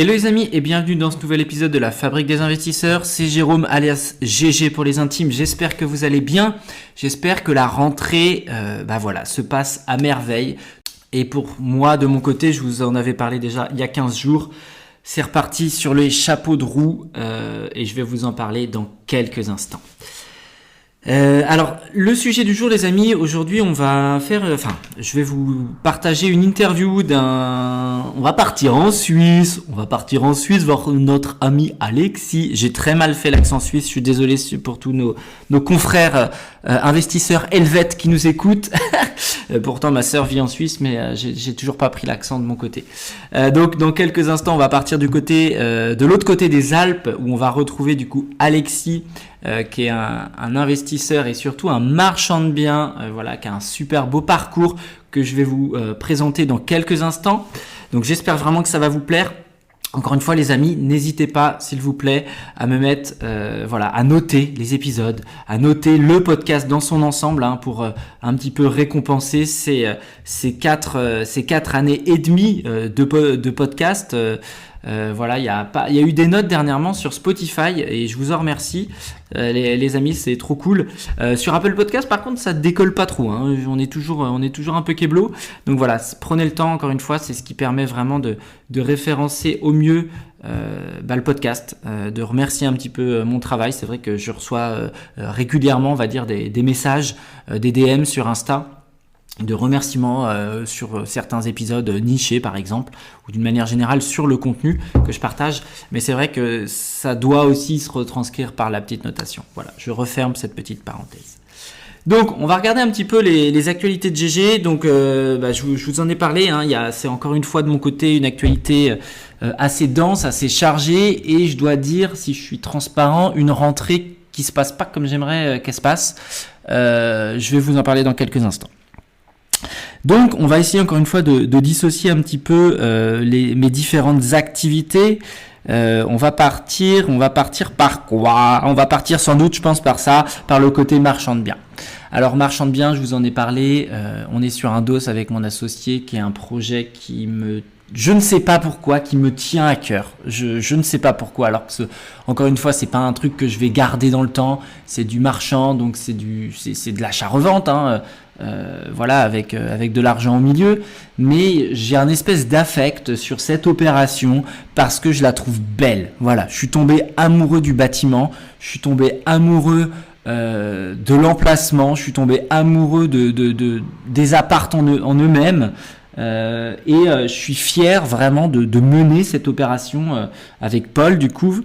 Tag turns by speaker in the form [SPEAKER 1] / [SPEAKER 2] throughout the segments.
[SPEAKER 1] Hello les amis et bienvenue dans ce nouvel épisode de la Fabrique des investisseurs. C'est Jérôme alias GG pour les intimes. J'espère que vous allez bien. J'espère que la rentrée se passe à merveille. Et pour moi, de mon côté, je vous en avais parlé déjà il y a 15 jours. C'est reparti sur les chapeaux de roue et je vais vous en parler dans quelques instants. Alors, le sujet du jour, les amis, aujourd'hui, je vais vous partager une interview on va partir en Suisse voir notre ami Alexis. J'ai très mal fait l'accent suisse, je suis désolé pour tous nos confrères investisseurs helvètes qui nous écoutent. Pourtant, ma sœur vit en Suisse, mais j'ai toujours pas pris l'accent de mon côté. Donc, dans quelques instants, on va partir de l'autre côté des Alpes, où on va retrouver du coup Alexis, qui est un investisseur et surtout un marchand de biens, qui a un super beau parcours que je vais vous présenter dans quelques instants. Donc j'espère vraiment que ça va vous plaire. Encore une fois les amis, n'hésitez pas s'il vous plaît à me mettre, à noter les épisodes, à noter le podcast dans son ensemble pour un petit peu récompenser ces 4 années et demie de podcast. Il y a eu des notes dernièrement sur Spotify et je vous en remercie les amis, c'est trop cool. Sur Apple Podcast par contre ça décolle pas trop, on est toujours un peu keblo, donc voilà, prenez le temps, encore une fois c'est ce qui permet vraiment de référencer au mieux le podcast, de remercier un petit peu mon travail. C'est vrai que je reçois régulièrement, on va dire, des messages, des DM sur Insta, de remerciements sur certains épisodes nichés par exemple, ou d'une manière générale sur le contenu que je partage, mais c'est vrai que ça doit aussi se retranscrire par la petite notation. Voilà, je referme cette petite parenthèse. Donc on va regarder un petit peu les actualités de GG. Donc je vous en ai parlé, c'est encore une fois de mon côté une actualité assez dense, assez chargée, et je dois dire, si je suis transparent, une rentrée qui se passe pas comme j'aimerais qu'elle se passe. Je vais vous en parler dans quelques instants. Donc on va essayer encore une fois de dissocier un petit peu mes différentes activités. On va partir par quoi? On va partir sans doute, je pense, par le côté marchand de biens. Alors marchand de biens, je vous en ai parlé, on est sur un dos avec mon associé qui est un projet je ne sais pas pourquoi, qui me tient à cœur. Je ne sais pas pourquoi, alors que encore une fois, c'est pas un truc que je vais garder dans le temps. C'est du marchand, donc c'est de l'achat-revente, avec de l'argent au milieu. Mais j'ai un espèce d'affect sur cette opération parce que je la trouve belle. Voilà, je suis tombé amoureux du bâtiment, je suis tombé amoureux de l'emplacement, je suis tombé amoureux des apparts en eux-mêmes. Je suis fier vraiment de mener cette opération avec Paul du coup,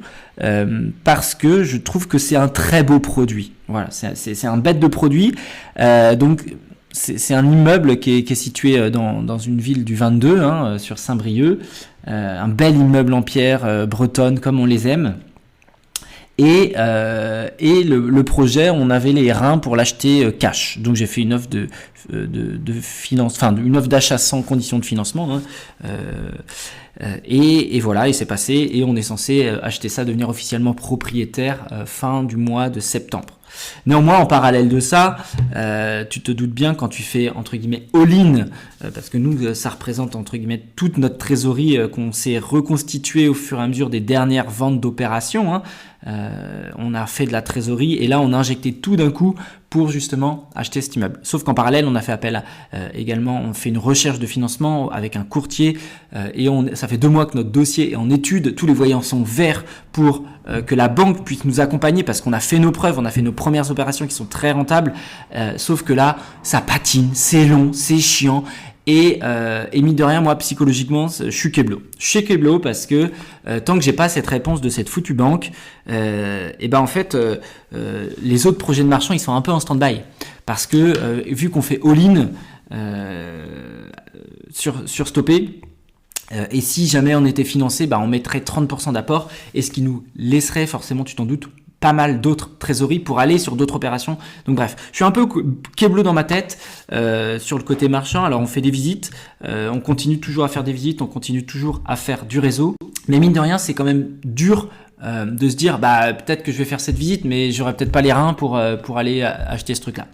[SPEAKER 1] parce que je trouve que c'est un très beau produit. Voilà, c'est un bête de produit. Donc c'est un immeuble qui est situé dans une ville du 22, sur Saint-Brieuc, un bel immeuble en pierre bretonne comme on les aime. Et le projet, on avait les reins pour l'acheter cash. Donc j'ai fait une offre une offre d'achat sans condition de financement. Et voilà, et c'est passé. Et on est censé acheter ça, devenir officiellement propriétaire fin du mois de septembre. Néanmoins, en parallèle de ça, tu te doutes bien, quand tu fais entre guillemets all-in, parce que nous, ça représente entre guillemets toute notre trésorerie qu'on s'est reconstituée au fur et à mesure des dernières ventes d'opérations. On a fait de la trésorerie et là, on a injecté tout d'un coup pour justement acheter cet immeuble. Sauf qu'en parallèle, on a fait appel également, on fait une recherche de financement avec un courtier et ça fait 2 mois que notre dossier est en étude. Tous les voyants sont verts pour que la banque puisse nous accompagner parce qu'on a fait nos preuves, on a fait nos premières opérations qui sont très rentables. Sauf que là, ça patine, c'est long, c'est chiant. Et mine de rien, moi psychologiquement, je suis keblo. Je suis keblo parce que tant que j'ai pas cette réponse de cette foutue banque, les autres projets de marchand ils sont un peu en stand-by parce que vu qu'on fait all-in sur Stoppé. Et si jamais on était financé, on mettrait 30% d'apport, et ce qui nous laisserait forcément, tu t'en doutes, pas mal d'autres trésoreries pour aller sur d'autres opérations. Donc bref, je suis un peu keblo dans ma tête sur le côté marchand. Alors on fait des visites, on continue toujours à faire des visites, on continue toujours à faire du réseau. Mais mine de rien, c'est quand même dur de se dire peut-être que je vais faire cette visite, mais j'aurais peut-être pas les reins pour aller acheter ce truc-là.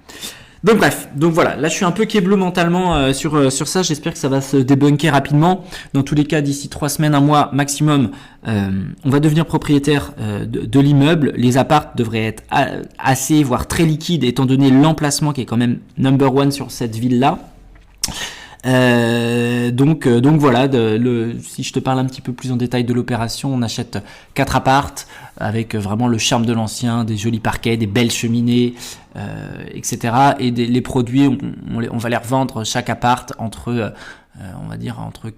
[SPEAKER 1] Donc bref, donc voilà, là je suis un peu keblo mentalement sur ça, j'espère que ça va se débunker rapidement. Dans tous les cas, d'ici 3 semaines, un mois maximum, on va devenir propriétaire de l'immeuble. Les apparts devraient être assez, voire très liquides, étant donné l'emplacement qui est quand même number one sur cette ville-là. Donc voilà, si je te parle un petit peu plus en détail de l'opération, on achète 4 apparts avec vraiment le charme de l'ancien, des jolis parquets, des belles cheminées, etc. Et les produits, on va les revendre chaque appart entre, on va dire entre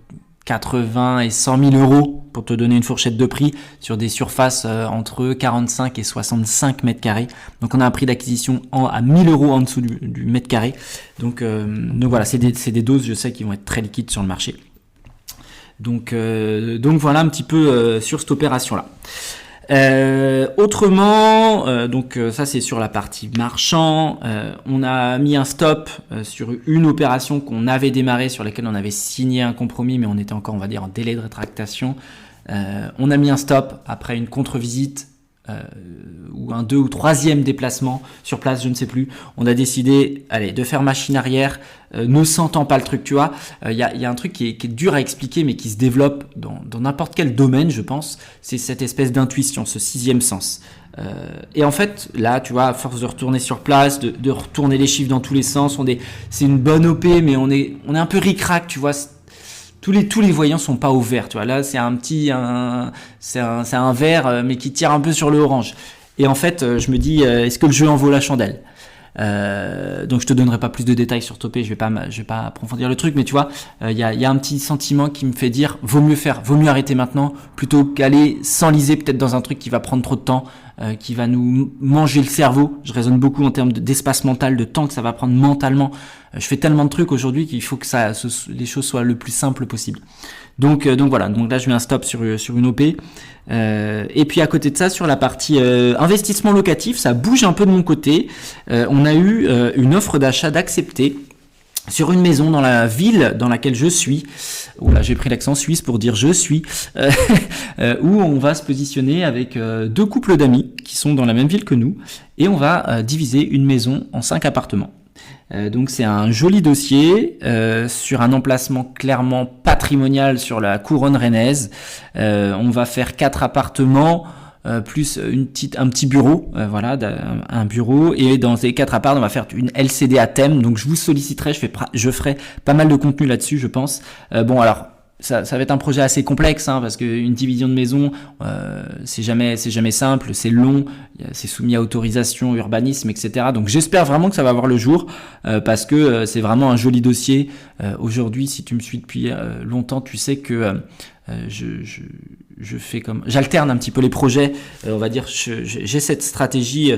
[SPEAKER 1] 80 et 100 000 euros pour te donner une fourchette de prix sur des surfaces entre 45 et 65 mètres carrés. Donc on a un prix d'acquisition à 1000 euros en dessous du mètre carré. Donc voilà, c'est des doses, je sais, qui vont être très liquides sur le marché. Donc voilà un petit peu sur cette opération-là. Autrement, donc ça c'est sur la partie marchand. On a mis un stop sur une opération qu'on avait démarrée, sur laquelle on avait signé un compromis, mais on était encore, on va dire, en délai de rétractation. On a mis un stop après une contre-visite ou un 2 ou 3e déplacement sur place, je ne sais plus. On a décidé, de faire machine arrière, ne sentant pas le truc, tu vois. Il y a un truc qui est dur à expliquer, mais qui se développe dans n'importe quel domaine, je pense. C'est cette espèce d'intuition, ce 6e sens. Et en fait, là, tu vois, à force de retourner sur place, de retourner les chiffres dans tous les sens, c'est une bonne OP, mais on est un peu ric-rac, tu vois. Tous les voyants sont pas au vert, tu vois. Là, c'est c'est un vert, mais qui tire un peu sur le orange. Et en fait, je me dis, est-ce que le jeu en vaut la chandelle? Donc je te donnerai pas plus de détails sur Topé, je vais pas approfondir le truc, mais tu vois, il y a un petit sentiment qui me fait dire, vaut mieux arrêter maintenant, plutôt qu'aller s'enliser peut-être dans un truc qui va prendre trop de temps, qui va nous manger le cerveau. Je raisonne beaucoup en termes d'espace mental, de temps que ça va prendre mentalement. Je fais tellement de trucs aujourd'hui qu'il faut que les choses soient le plus simple possible. Donc voilà, donc là je mets un stop sur une OP. Et puis à côté de ça, sur la partie investissement locatif, ça bouge un peu de mon côté. On a eu une offre d'achat d'accepter sur une maison dans la ville dans laquelle je suis. Oula, j'ai pris l'accent suisse pour dire je suis. Où on va se positionner avec 2 couples d'amis qui sont dans la même ville que nous. Et on va diviser une maison en 5 appartements. Donc c'est un joli dossier sur un emplacement clairement patrimonial sur la couronne rennaise. On va faire 4 appartements plus un petit bureau, voilà, un bureau, et dans ces 4 apparts on va faire une LCD à thème. Donc je vous solliciterai, je ferai pas mal de contenu là-dessus, je pense. Bon alors, ça va être un projet assez complexe, hein, parce qu'une division de maison, c'est jamais simple, c'est long, c'est soumis à autorisation, urbanisme, etc. Donc j'espère vraiment que ça va voir le jour, parce que c'est vraiment un joli dossier. Aujourd'hui, si tu me suis depuis longtemps, tu sais que je fais j'alterne un petit peu les projets, on va dire. J'ai cette stratégie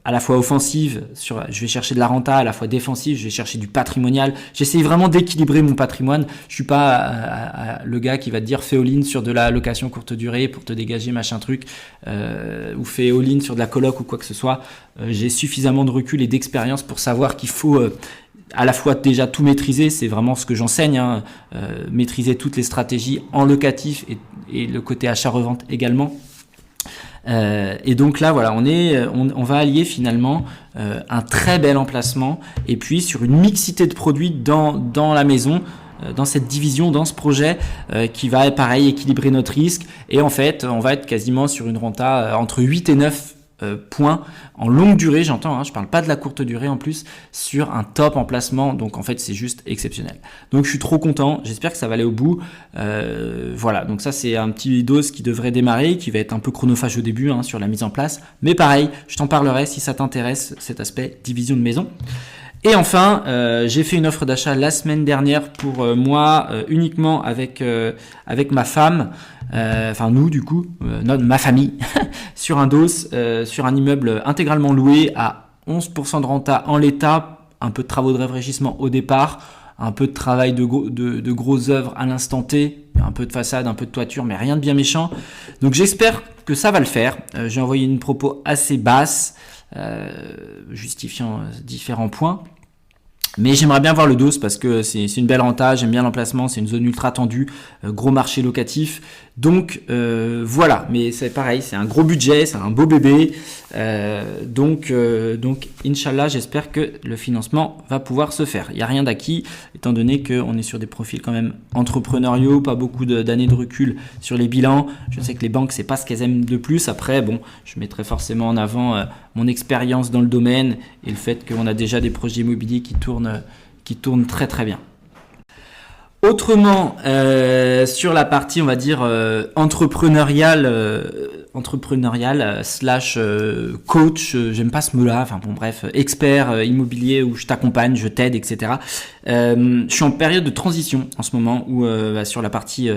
[SPEAKER 1] à la fois offensive, je vais chercher de la renta, à la fois défensive, je vais chercher du patrimonial. J'essaie vraiment d'équilibrer mon patrimoine. Je suis pas le gars qui va te dire fais all-in sur de la location courte durée pour te dégager machin truc, ou fais all-in sur de la coloc ou quoi que ce soit. J'ai suffisamment de recul et d'expérience pour savoir qu'il faut à la fois déjà tout maîtriser, c'est vraiment ce que j'enseigne, hein, maîtriser toutes les stratégies en locatif et le côté achat-revente également. Et donc là, voilà, on va allier finalement un très bel emplacement et puis sur une mixité de produits dans la maison, dans cette division, dans ce projet qui va, pareil, équilibrer notre risque. Et en fait, on va être quasiment sur une renta entre 8 et 9 points en longue durée, j'entends, hein, je parle pas de la courte durée en plus, sur un top emplacement. Donc en fait c'est juste exceptionnel. Donc je suis trop content, j'espère que ça va aller au bout. Voilà, donc ça c'est un petit dose qui devrait démarrer, qui va être un peu chronophage au début, hein, sur la mise en place, mais pareil, je t'en parlerai si ça t'intéresse, cet aspect division de maison. Et enfin, j'ai fait une offre d'achat la semaine dernière pour moi, uniquement avec ma femme, enfin nous du coup, ma famille, sur un dos, sur un immeuble intégralement loué à 11% de renta en l'état, un peu de travaux de rafraîchissement au départ, un peu de travail de grosses œuvres à l'instant T, un peu de façade, un peu de toiture, mais rien de bien méchant. Donc j'espère que ça va le faire. J'ai envoyé une propos assez basse, justifiant différents points. Mais j'aimerais bien voir le dos parce que c'est une belle renta, j'aime bien l'emplacement, c'est une zone ultra tendue, gros marché locatif. Donc voilà, mais c'est pareil, c'est un gros budget, c'est un beau bébé. Donc Inch'Allah, j'espère que le financement va pouvoir se faire. Il n'y a rien d'acquis, étant donné qu'on est sur des profils quand même entrepreneuriaux, pas beaucoup d'années de recul sur les bilans. Je sais que les banques, c'est pas ce qu'elles aiment de plus. Après, bon, je mettrai forcément en avant mon expérience dans le domaine et le fait qu'on a déjà des projets immobiliers qui tournent très très bien. Autrement, sur la partie, on va dire, entrepreneuriale slash coach, j'aime pas ce mot-là, enfin bon bref, expert immobilier où je t'accompagne, je t'aide, etc. Je suis en période de transition en ce moment où sur la partie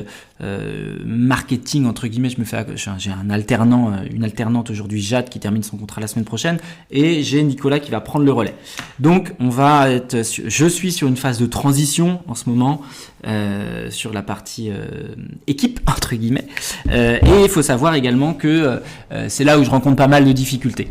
[SPEAKER 1] marketing, entre guillemets, j'ai un alternant, une alternante aujourd'hui, Jade, qui termine son contrat la semaine prochaine, et j'ai Nicolas qui va prendre le relais. Donc je suis sur une phase de transition en ce moment, sur la partie équipe, entre guillemets, et il faut savoir également que c'est là où je rencontre pas mal de difficultés.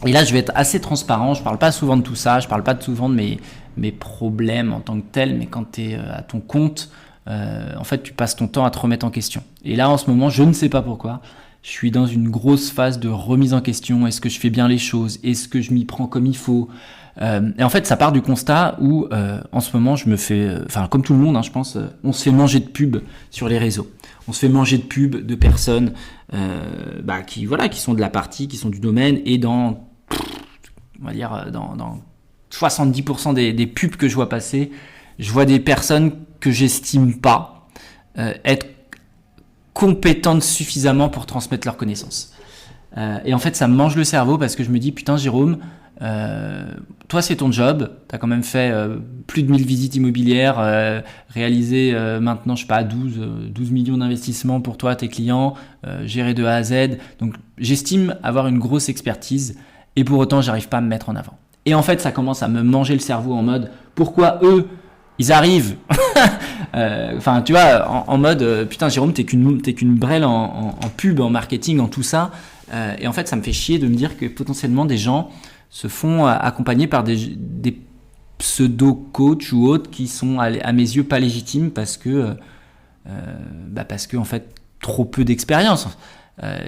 [SPEAKER 1] Et là, je vais être assez transparent, je parle pas souvent de tout ça, je parle pas souvent de mes problèmes en tant que tels, mais quand tu es à ton compte, en fait, tu passes ton temps à te remettre en question. Et là, en ce moment, je ne sais pas pourquoi, je suis dans une grosse phase de remise en question. Est-ce que je fais bien les choses? Est-ce que je m'y prends comme il faut? Et en fait, ça part du constat où, en ce moment, je me fais, comme tout le monde, hein, je pense, on se fait manger de pubs sur les réseaux. On se fait manger de pubs de personnes qui sont de la partie, qui sont du domaine, et dans 70% des pubs que je vois passer, je vois des personnes que j'estime pas être compétentes suffisamment pour transmettre leurs connaissances. Et en fait, ça me mange le cerveau parce que je me dis, putain, Jérôme, toi, c'est ton job. Tu as quand même fait plus de 1000 visites immobilières, réalisé maintenant, je sais pas, 12 millions d'investissements pour toi, tes clients, géré de A à Z. Donc, j'estime avoir une grosse expertise et pour autant, j'arrive pas à me mettre en avant. Et en fait, ça commence à me manger le cerveau en mode, pourquoi eux, ils arrivent tu vois, en mode, putain, Jérôme, t'es qu'une brêle en pub, en marketing, en tout ça. Et en fait, ça me fait chier de me dire que potentiellement des gens se font accompagner par des pseudo-coachs ou autres qui sont à mes yeux pas légitimes parce que en fait, trop peu d'expérience.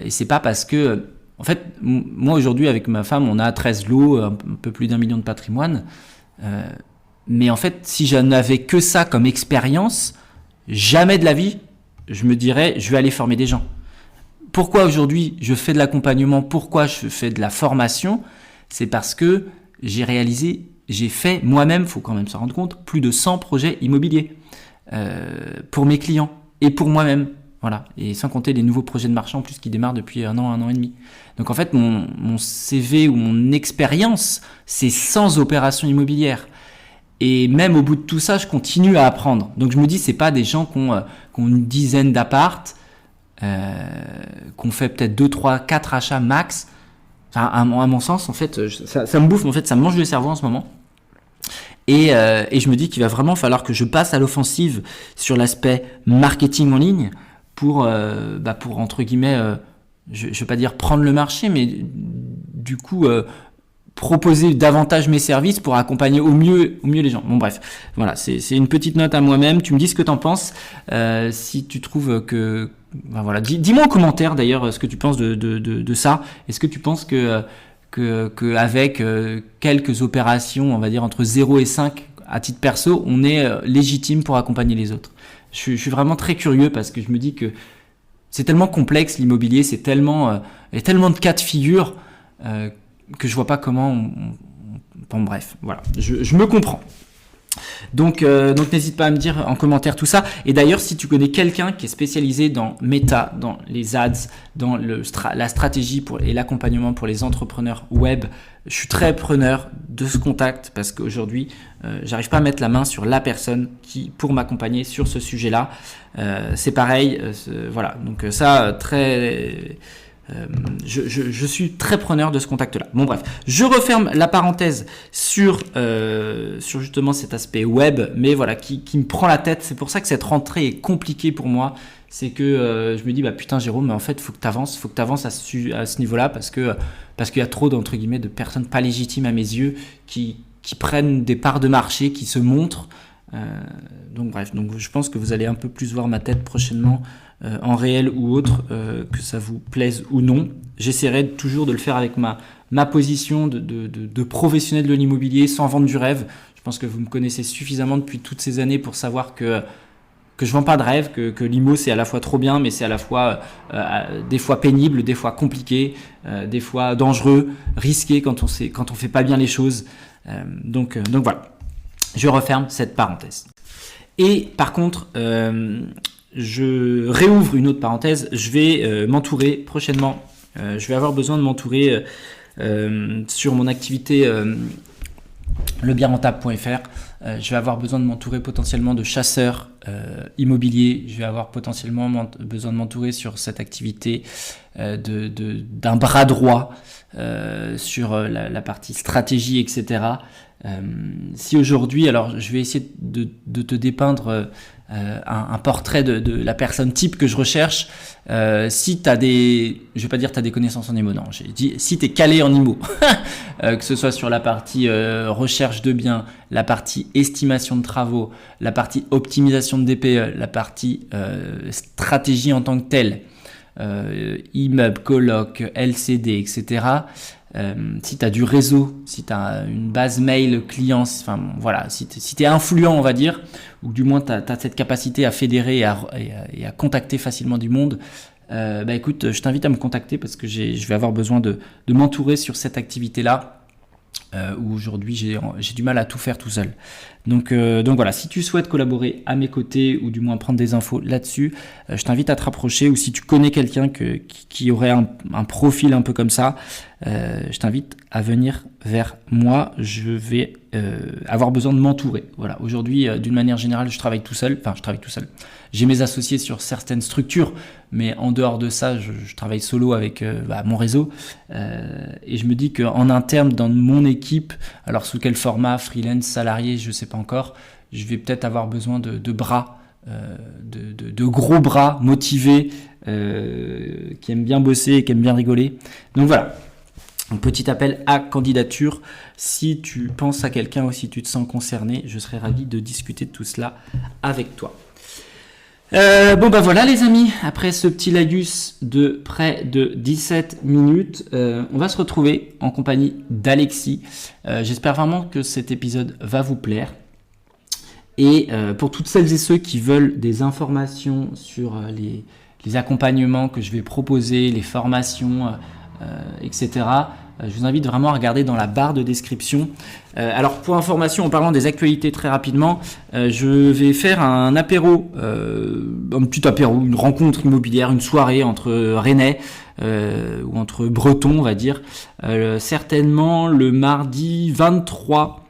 [SPEAKER 1] Et c'est pas parce que... En fait, moi aujourd'hui avec ma femme, on a 13 lots, un peu plus d'1 million de patrimoine. Mais en fait, si je n'avais que ça comme expérience, jamais de la vie, je me dirais, je vais aller former des gens. Pourquoi aujourd'hui je fais de l'accompagnement? Pourquoi je fais de la formation? C'est parce que j'ai fait moi-même, faut quand même se rendre compte, plus de 100 projets immobiliers pour mes clients et pour moi-même. Voilà, et sans compter les nouveaux projets de marchand en plus qui démarrent depuis un an et demi. Donc en fait, mon CV ou mon expérience, c'est 100 opérations immobilières. Et même au bout de tout ça, je continue à apprendre. Donc je me dis, c'est pas des gens qui ont une dizaine d'apparts, qu'on fait peut-être 2, 3, 4 achats max. Enfin, à mon sens, en fait, ça me bouffe, en fait, ça me mange le cerveau en ce moment. Et je me dis qu'il va vraiment falloir que je passe à l'offensive sur l'aspect marketing en ligne pour entre guillemets, je vais pas dire prendre le marché, mais du coup proposer davantage mes services pour accompagner au mieux les gens. Bon bref, voilà, c'est une petite note à moi-même. Tu me dis ce que t'en penses, si tu trouves que voilà, dis-moi en commentaire d'ailleurs ce que tu penses de ça. Est-ce que tu penses que avec quelques opérations, on va dire entre 0 et 5 à titre perso, on est légitime pour accompagner les autres? Je suis vraiment très curieux parce que je me dis que c'est tellement complexe l'immobilier, il y a tellement de cas de figure que je vois pas comment bon bref, voilà, je me comprends. Donc n'hésite pas à me dire en commentaire tout ça. Et d'ailleurs, si tu connais quelqu'un qui est spécialisé dans Meta, dans les ads, dans la stratégie et l'accompagnement pour les entrepreneurs web, je suis très preneur de ce contact parce qu'aujourd'hui, j'arrive pas à mettre la main sur la personne pour m'accompagner sur ce sujet-là. C'est pareil, voilà. Donc ça, très... je suis très preneur de ce contact-là. Bon bref, je referme la parenthèse sur justement cet aspect web, mais voilà, qui me prend la tête. C'est pour ça que cette rentrée est compliquée pour moi. C'est que je me dis, putain Jérôme, mais en fait, faut que tu avances à ce niveau-là parce qu'il y a trop d'entre guillemets de personnes pas légitimes à mes yeux qui prennent des parts de marché, qui se montrent Donc bref, donc je pense que vous allez un peu plus voir ma tête prochainement en réel ou autre, que ça vous plaise ou non. J'essaierai toujours de le faire avec ma position de professionnel de l'immobilier sans vendre du rêve. Je pense que vous me connaissez suffisamment depuis toutes ces années pour savoir que je vends pas de rêve, que l'IMO c'est à la fois trop bien, mais c'est à la fois des fois pénible, des fois compliqué, des fois dangereux, risqué quand on fait pas bien les choses. Donc voilà. Je referme cette parenthèse. Et par contre, je réouvre une autre parenthèse. Je vais m'entourer prochainement. Je vais avoir besoin de m'entourer sur mon activité lebienrentable.fr. Je vais avoir besoin de m'entourer potentiellement de chasseurs immobiliers. Je vais avoir potentiellement besoin de m'entourer sur cette activité d'un bras droit sur la partie stratégie, etc. Si aujourd'hui, alors je vais essayer de te dépeindre un portrait de la personne type que je recherche. Si tu as je vais pas dire tu as des connaissances en IMO, non, j'ai dit si tu es calé en IMO, que ce soit sur la partie recherche de biens, la partie estimation de travaux, la partie optimisation de DPE, la partie stratégie en tant que telle, immeuble, coloc, LCD, etc. Si tu as du réseau, si tu as une base mail client, enfin voilà, si tu es influent, on va dire, ou du moins tu as cette capacité à fédérer et à contacter facilement du monde, écoute, je t'invite à me contacter parce que je vais avoir besoin de m'entourer sur cette activité-là. Où aujourd'hui j'ai du mal à tout faire tout seul. Donc voilà, si tu souhaites collaborer à mes côtés ou du moins prendre des infos là-dessus, je t'invite à te rapprocher, ou si tu connais quelqu'un qui aurait un profil un peu comme ça, je t'invite à venir vers moi. Je vais avoir besoin de m'entourer. Voilà, aujourd'hui d'une manière générale je travaille tout seul. J'ai mes associés sur certaines structures, mais en dehors de ça, je travaille solo avec mon réseau. Et je me dis qu'en interne, dans mon équipe, alors sous quel format, freelance, salarié, je sais pas encore, je vais peut-être avoir besoin de bras, de gros bras motivés, qui aiment bien bosser et qui aiment bien rigoler. Donc voilà. Un petit appel à candidature. Si tu penses à quelqu'un ou si tu te sens concerné, je serais ravi de discuter de tout cela avec toi. Voilà les amis, après ce petit lagus de près de 17 minutes, on va se retrouver en compagnie d'Alexis. J'espère vraiment que cet épisode va vous plaire. Et pour toutes celles et ceux qui veulent des informations sur les accompagnements que je vais proposer, les formations, etc., je vous invite vraiment à regarder dans la barre de description. Alors pour information, en parlant des actualités très rapidement, je vais faire un apéro, un petit apéro, une rencontre immobilière, une soirée entre Rennais ou entre Bretons, on va dire, certainement le mardi 23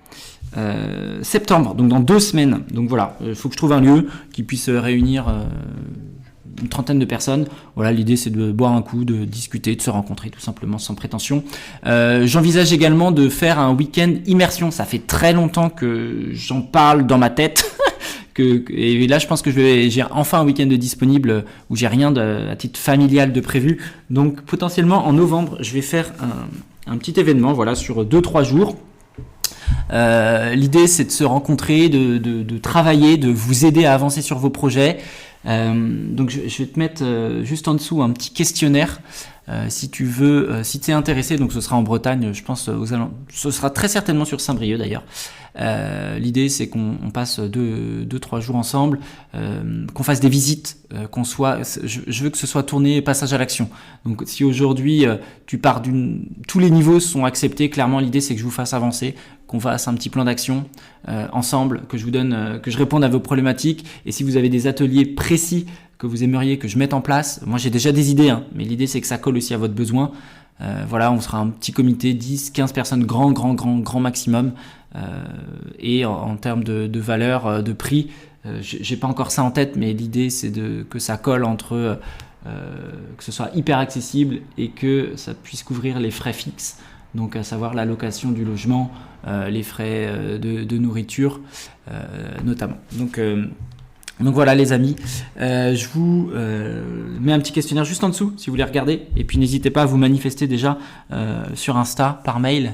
[SPEAKER 1] septembre, donc dans 2 semaines. Donc voilà, il faut que je trouve un lieu qui puisse réunir une trentaine de personnes. Voilà, l'idée c'est de boire un coup, de discuter, de se rencontrer tout simplement sans prétention. J'envisage également de faire un week-end immersion. Ça fait très longtemps que j'en parle dans ma tête. Et là je pense que j'ai enfin un week-end de disponible où j'ai rien à titre familial de prévu. Donc potentiellement en novembre je vais faire un petit événement, voilà, sur 2-3 jours. L'idée c'est de se rencontrer, de travailler, de vous aider à avancer sur vos projets. Donc je vais te mettre juste en dessous un petit questionnaire si tu veux, si tu es intéressé. Donc ce sera en Bretagne, je pense ce sera très certainement sur Saint-Brieuc d'ailleurs. L'idée c'est qu'on passe 2-3 jours ensemble, qu'on fasse des visites, je veux que ce soit tourné passage à l'action. Donc si aujourd'hui tu pars tous les niveaux sont acceptés, clairement l'idée c'est que je vous fasse avancer, qu'on fasse un petit plan d'action ensemble, que je vous donne, que je réponde à vos problématiques. Et si vous avez des ateliers précis que vous aimeriez que je mette en place, moi j'ai déjà des idées, mais l'idée c'est que ça colle aussi à votre besoin. Voilà, on sera un petit comité, 10-15 personnes, grand maximum. Et en termes de valeur, de prix, j'ai pas encore ça en tête, mais l'idée c'est que ça colle entre que ce soit hyper accessible et que ça puisse couvrir les frais fixes, donc à savoir la location du logement, les frais de nourriture notamment. Donc voilà les amis, je vous mets un petit questionnaire juste en dessous si vous voulez regarder, et puis n'hésitez pas à vous manifester déjà sur Insta, par mail,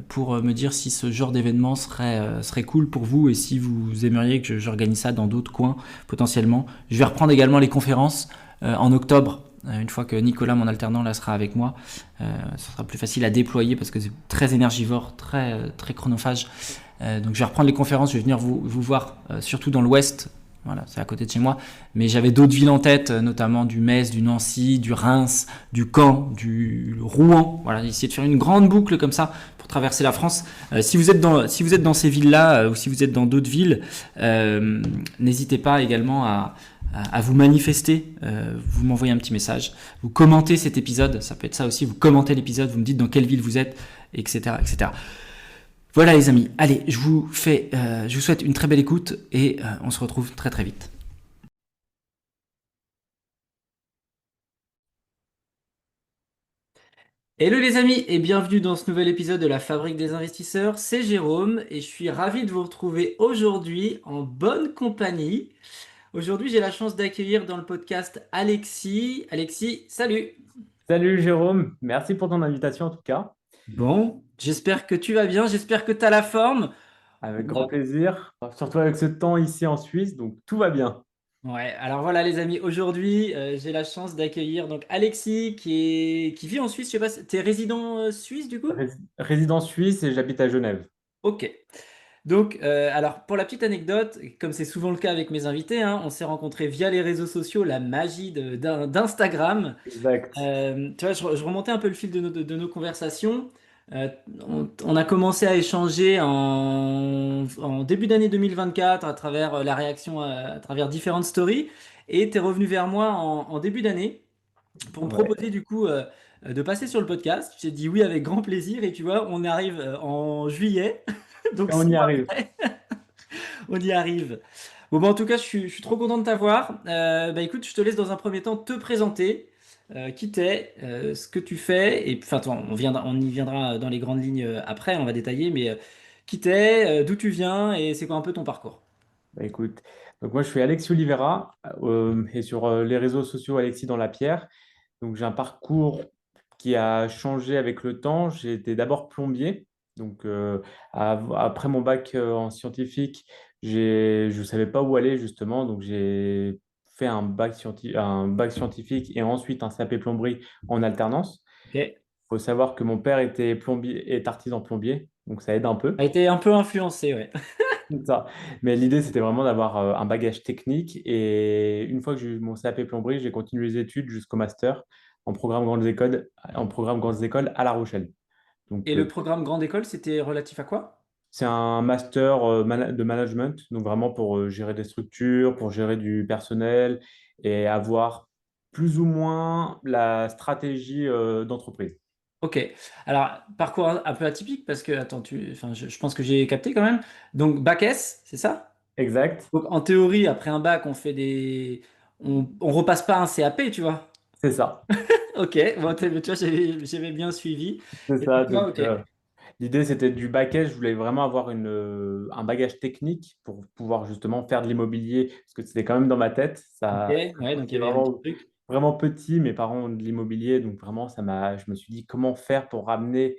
[SPEAKER 1] pour me dire si ce genre d'événement serait cool pour vous et si vous aimeriez que j'organise ça dans d'autres coins potentiellement. Je vais reprendre également les conférences en octobre. Une fois que Nicolas, mon alternant, là, sera avec moi, ça sera plus facile à déployer parce que c'est très énergivore, très chronophage. Donc je vais reprendre les conférences, je vais venir vous voir, surtout dans l'Ouest. Voilà, c'est à côté de chez moi. Mais j'avais d'autres villes en tête, notamment du Metz, du Nancy, du Reims, du Caen, du Rouen. Voilà, essayer de faire une grande boucle comme ça pour traverser la France. Si vous êtes dans ces villes-là ou si vous êtes dans d'autres villes, n'hésitez pas également à vous manifester. Vous m'envoyez un petit message. Vous commentez cet épisode. Ça peut être ça aussi. Vous commentez l'épisode. Vous me dites dans quelle ville vous êtes, etc., etc. Voilà les amis, allez, je vous souhaite une très belle écoute et on se retrouve très très vite. Hello les amis et bienvenue dans ce nouvel épisode de la Fabrique des investisseurs. C'est Jérôme et je suis ravi de vous retrouver aujourd'hui en bonne compagnie. Aujourd'hui, j'ai la chance d'accueillir dans le podcast Alexis. Alexis, salut.
[SPEAKER 2] Salut Jérôme, merci pour ton invitation en tout cas,
[SPEAKER 1] Bon, j'espère que tu vas bien, j'espère que tu as la forme.
[SPEAKER 2] avec grand plaisir, surtout avec ce temps ici en Suisse, donc tout va bien.
[SPEAKER 1] Ouais, alors voilà les amis, aujourd'hui j'ai la chance d'accueillir donc Alexis qui vit en Suisse, je sais pas, t'es résident suisse du coup?
[SPEAKER 2] Résident suisse et j'habite à Genève.
[SPEAKER 1] Ok. Donc alors pour la petite anecdote, comme c'est souvent le cas avec mes invités, hein, on s'est rencontrés via les réseaux sociaux, la magie d'Instagram.
[SPEAKER 2] Exact.
[SPEAKER 1] Tu vois, je remontais un peu le fil de nos conversations. Euh, on a commencé à échanger en début d'année 2024 à travers la réaction à travers différentes stories. Et tu es revenu vers moi en début d'année pour me
[SPEAKER 2] Ouais,
[SPEAKER 1] proposer du coup de passer sur le podcast. J'ai dit oui avec grand plaisir. Et tu vois, on arrive en juillet. Donc
[SPEAKER 2] on
[SPEAKER 1] 6
[SPEAKER 2] y
[SPEAKER 1] mois
[SPEAKER 2] arrive.
[SPEAKER 1] après, on y arrive. Bon, bah, en tout cas, je suis trop content de t'avoir. Bah, écoute, je te laisse dans un premier temps te présenter, qui t'es, ce que tu fais, et enfin, attends, on y viendra dans les grandes lignes après, on va détailler, mais qui t'es, d'où tu viens, et c'est quoi un peu ton parcours.
[SPEAKER 2] Bah, écoute, donc moi je suis Alexis Oliveira et sur les réseaux sociaux Alexis dans la pierre. Donc j'ai un parcours qui a changé avec le temps. J'ai été d'abord plombier. Donc après mon bac en scientifique, je ne savais pas où aller justement. Donc j'ai fait un bac scientifique et ensuite un CAP plomberie en alternance.
[SPEAKER 1] Ok.
[SPEAKER 2] Il faut savoir que mon père était plombier, est artisan plombier, donc ça aide un
[SPEAKER 1] A
[SPEAKER 2] peu.
[SPEAKER 1] été un peu influencé, ouais.
[SPEAKER 2] C'est ça. Mais l'idée, c'était vraiment d'avoir un bagage technique. Et une fois que j'ai eu mon CAP plomberie, j'ai continué les études jusqu'au master en programme grandes écoles à La Rochelle.
[SPEAKER 1] Et
[SPEAKER 2] Donc,
[SPEAKER 1] le programme Grande École, c'était relatif à quoi?
[SPEAKER 2] c'est un master de management, donc vraiment pour gérer des structures, pour gérer du personnel et avoir plus ou moins la stratégie d'entreprise.
[SPEAKER 1] Ok. Alors, parcours un peu atypique, parce que, attends, enfin, je pense que j'ai capté quand même. Donc, bac S, c'est ça?
[SPEAKER 2] Exact,
[SPEAKER 1] Donc, en théorie, après un bac, on repasse pas un CAP, tu vois.
[SPEAKER 2] c'est ça.
[SPEAKER 1] Ok, bon, tu vois, j'avais bien suivi.
[SPEAKER 2] C'est
[SPEAKER 1] Et
[SPEAKER 2] ça.
[SPEAKER 1] donc, toi,
[SPEAKER 2] Donc,
[SPEAKER 1] ok.
[SPEAKER 2] l'idée, c'était du back-end. Je voulais vraiment avoir un bagage technique pour pouvoir justement faire de l'immobilier, parce que c'était quand même dans ma tête.
[SPEAKER 1] Ok,
[SPEAKER 2] Ça,
[SPEAKER 1] ouais, donc il y
[SPEAKER 2] c'est
[SPEAKER 1] avait un petit
[SPEAKER 2] vraiment,
[SPEAKER 1] truc.
[SPEAKER 2] vraiment petit. Mes parents ont de l'immobilier, donc vraiment, je me suis dit comment faire pour ramener,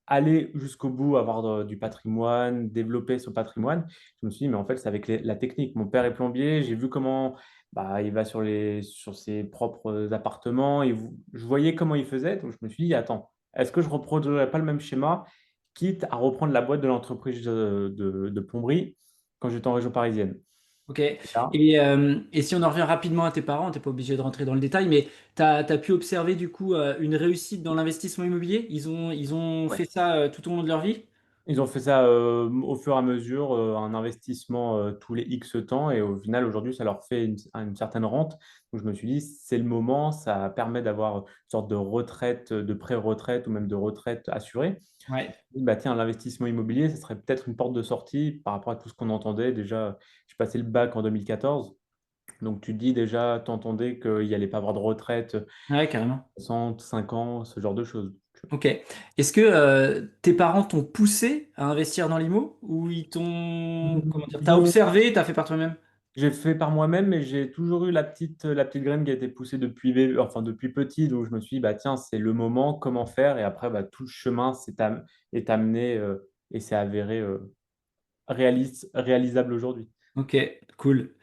[SPEAKER 2] aller jusqu'au bout, avoir du patrimoine, développer son patrimoine. Je me suis dit, mais en fait, c'est avec la technique. Mon père est plombier. J'ai vu comment bah, il va sur ses propres appartements. Je voyais comment il faisait. Donc, je me suis dit, attends, est-ce que je ne reproduirais pas le même schéma, quitte à reprendre la boîte de l'entreprise de plomberie quand j'étais en région parisienne?
[SPEAKER 1] Ok.
[SPEAKER 2] Et là,
[SPEAKER 1] Et si on en revient rapidement à tes parents, t'es pas obligé de rentrer dans le détail, mais t'as pu observer du coup une réussite dans l'investissement immobilier? Ils ont
[SPEAKER 2] ouais.
[SPEAKER 1] fait ça tout au long de leur vie?
[SPEAKER 2] Ils ont fait ça au fur et à mesure, un investissement tous les X temps, et au final, aujourd'hui, ça leur fait une certaine rente. Donc, je me suis dit, c'est le moment, ça permet d'avoir une sorte de retraite, de pré-retraite ou même de retraite assurée.
[SPEAKER 1] Ouais.
[SPEAKER 2] Bah, tiens, l'investissement immobilier, ça serait peut-être une porte de sortie par rapport à tout ce qu'on entendait. Déjà, j'ai passé le bac en 2014. Donc, tu te dis déjà, tu entendais qu'il n'y allait pas avoir de retraite,
[SPEAKER 1] Ouais, carrément.
[SPEAKER 2] 65 ans, ce genre de choses.
[SPEAKER 1] Ok. Est-ce que tes parents t'ont poussé à investir dans l'IMO ou ils t'ont, comment dire, t'as
[SPEAKER 2] Ils ont,
[SPEAKER 1] observé et t'as fait par toi-même?
[SPEAKER 2] J'ai fait par moi-même, mais j'ai toujours eu la petite graine qui a été poussée enfin, depuis petit. Donc, je me suis dit, bah, tiens, c'est le moment, comment faire? Et après, bah, tout le chemin est amené et s'est avéré réalisable aujourd'hui.
[SPEAKER 1] Ok, cool.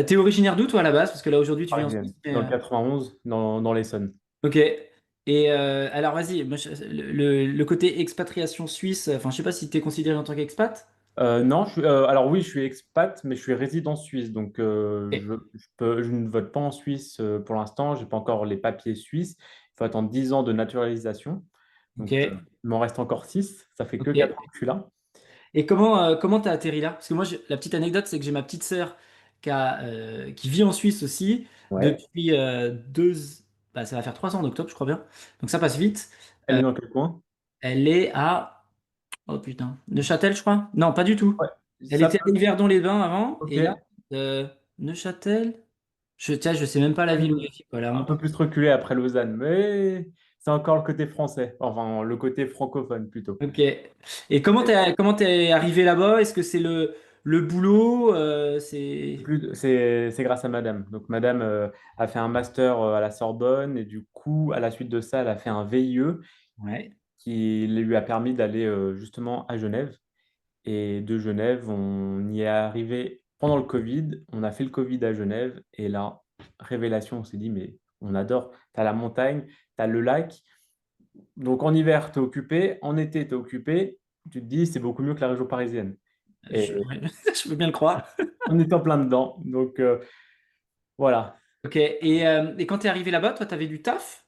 [SPEAKER 1] T'es originaire d'où toi à la base? Parce que là aujourd'hui tu vis en Suisse.
[SPEAKER 2] Parisienne, dans le 91, dans l'Essonne.
[SPEAKER 1] Ok. Et alors vas-y, moi, le côté expatriation suisse, enfin je sais pas si t'es considéré en tant qu'expat.
[SPEAKER 2] Non, alors oui, je suis expat, mais je suis résident suisse. Donc,
[SPEAKER 1] Ok.
[SPEAKER 2] je ne vote pas en Suisse pour l'instant. Je n'ai pas encore les papiers suisses. Il faut attendre 10 ans de naturalisation.
[SPEAKER 1] Ok.
[SPEAKER 2] Donc, il m'en reste encore 6. Ça fait que 4 ans
[SPEAKER 1] Ok.
[SPEAKER 2] que je suis là.
[SPEAKER 1] Et comment t'as atterri là? Parce que moi, la petite anecdote, c'est que j'ai ma petite sœur qui vit en Suisse aussi
[SPEAKER 2] Ouais.
[SPEAKER 1] depuis bah, ça va faire 3 ans en octobre, je crois bien. Donc ça passe vite.
[SPEAKER 2] Elle est dans quel coin?
[SPEAKER 1] Elle est à, oh putain, Neuchâtel, je crois? Non, pas du tout.
[SPEAKER 2] Ouais.
[SPEAKER 1] Elle
[SPEAKER 2] Ça
[SPEAKER 1] était à
[SPEAKER 2] peut.
[SPEAKER 1] Yverdon-les-Bains avant,
[SPEAKER 2] Ok.
[SPEAKER 1] et là, Neuchâtel? Tiens, je sais même pas la ville où elle vit, quoi, la
[SPEAKER 2] Un
[SPEAKER 1] honte.
[SPEAKER 2] peu plus reculé après Lausanne, mais c'est encore le côté français. Enfin, le côté francophone plutôt.
[SPEAKER 1] Ok. Et comment t'es arrivé là-bas? Est-ce que c'est le boulot?
[SPEAKER 2] C'est grâce à madame. Donc, madame a fait un master à la Sorbonne et du coup, à la suite de ça, elle a fait un VIE
[SPEAKER 1] Ouais.
[SPEAKER 2] qui lui a permis d'aller justement à Genève. Et de Genève, on y est arrivé pendant le Covid. On a fait le Covid à Genève. Et là, révélation, on s'est dit, mais on adore. Tu as la montagne, tu as le lac. Donc en hiver, tu es occupé. En été, tu es occupé. Tu te dis, c'est beaucoup mieux que la région parisienne. Et
[SPEAKER 1] Ouais, je veux bien le croire.
[SPEAKER 2] on est en plein dedans. Donc voilà.
[SPEAKER 1] Ok. Et quand t'es arrivé là-bas, toi, t'avais du taf?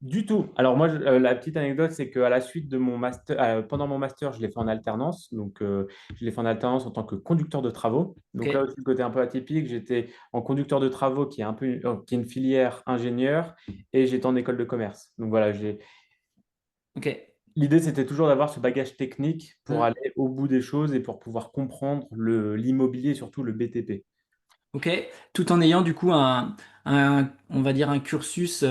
[SPEAKER 2] Du tout. Alors moi, la petite anecdote, c'est qu'à la suite de mon master, pendant mon master, je l'ai fait en alternance. Donc, je l'ai fait en alternance en tant que conducteur de travaux. Donc là
[SPEAKER 1] Ok.
[SPEAKER 2] aussi, le côté un peu atypique, j'étais en conducteur de travaux, qui est un peu, qui est une filière ingénieur, et j'étais en école de commerce. Donc voilà,
[SPEAKER 1] Ok.
[SPEAKER 2] l'idée, c'était toujours d'avoir ce bagage technique pour
[SPEAKER 1] Hmm.
[SPEAKER 2] aller au bout des choses et pour pouvoir comprendre l'immobilier et surtout le BTP.
[SPEAKER 1] Ok, tout en ayant du coup on va dire un cursus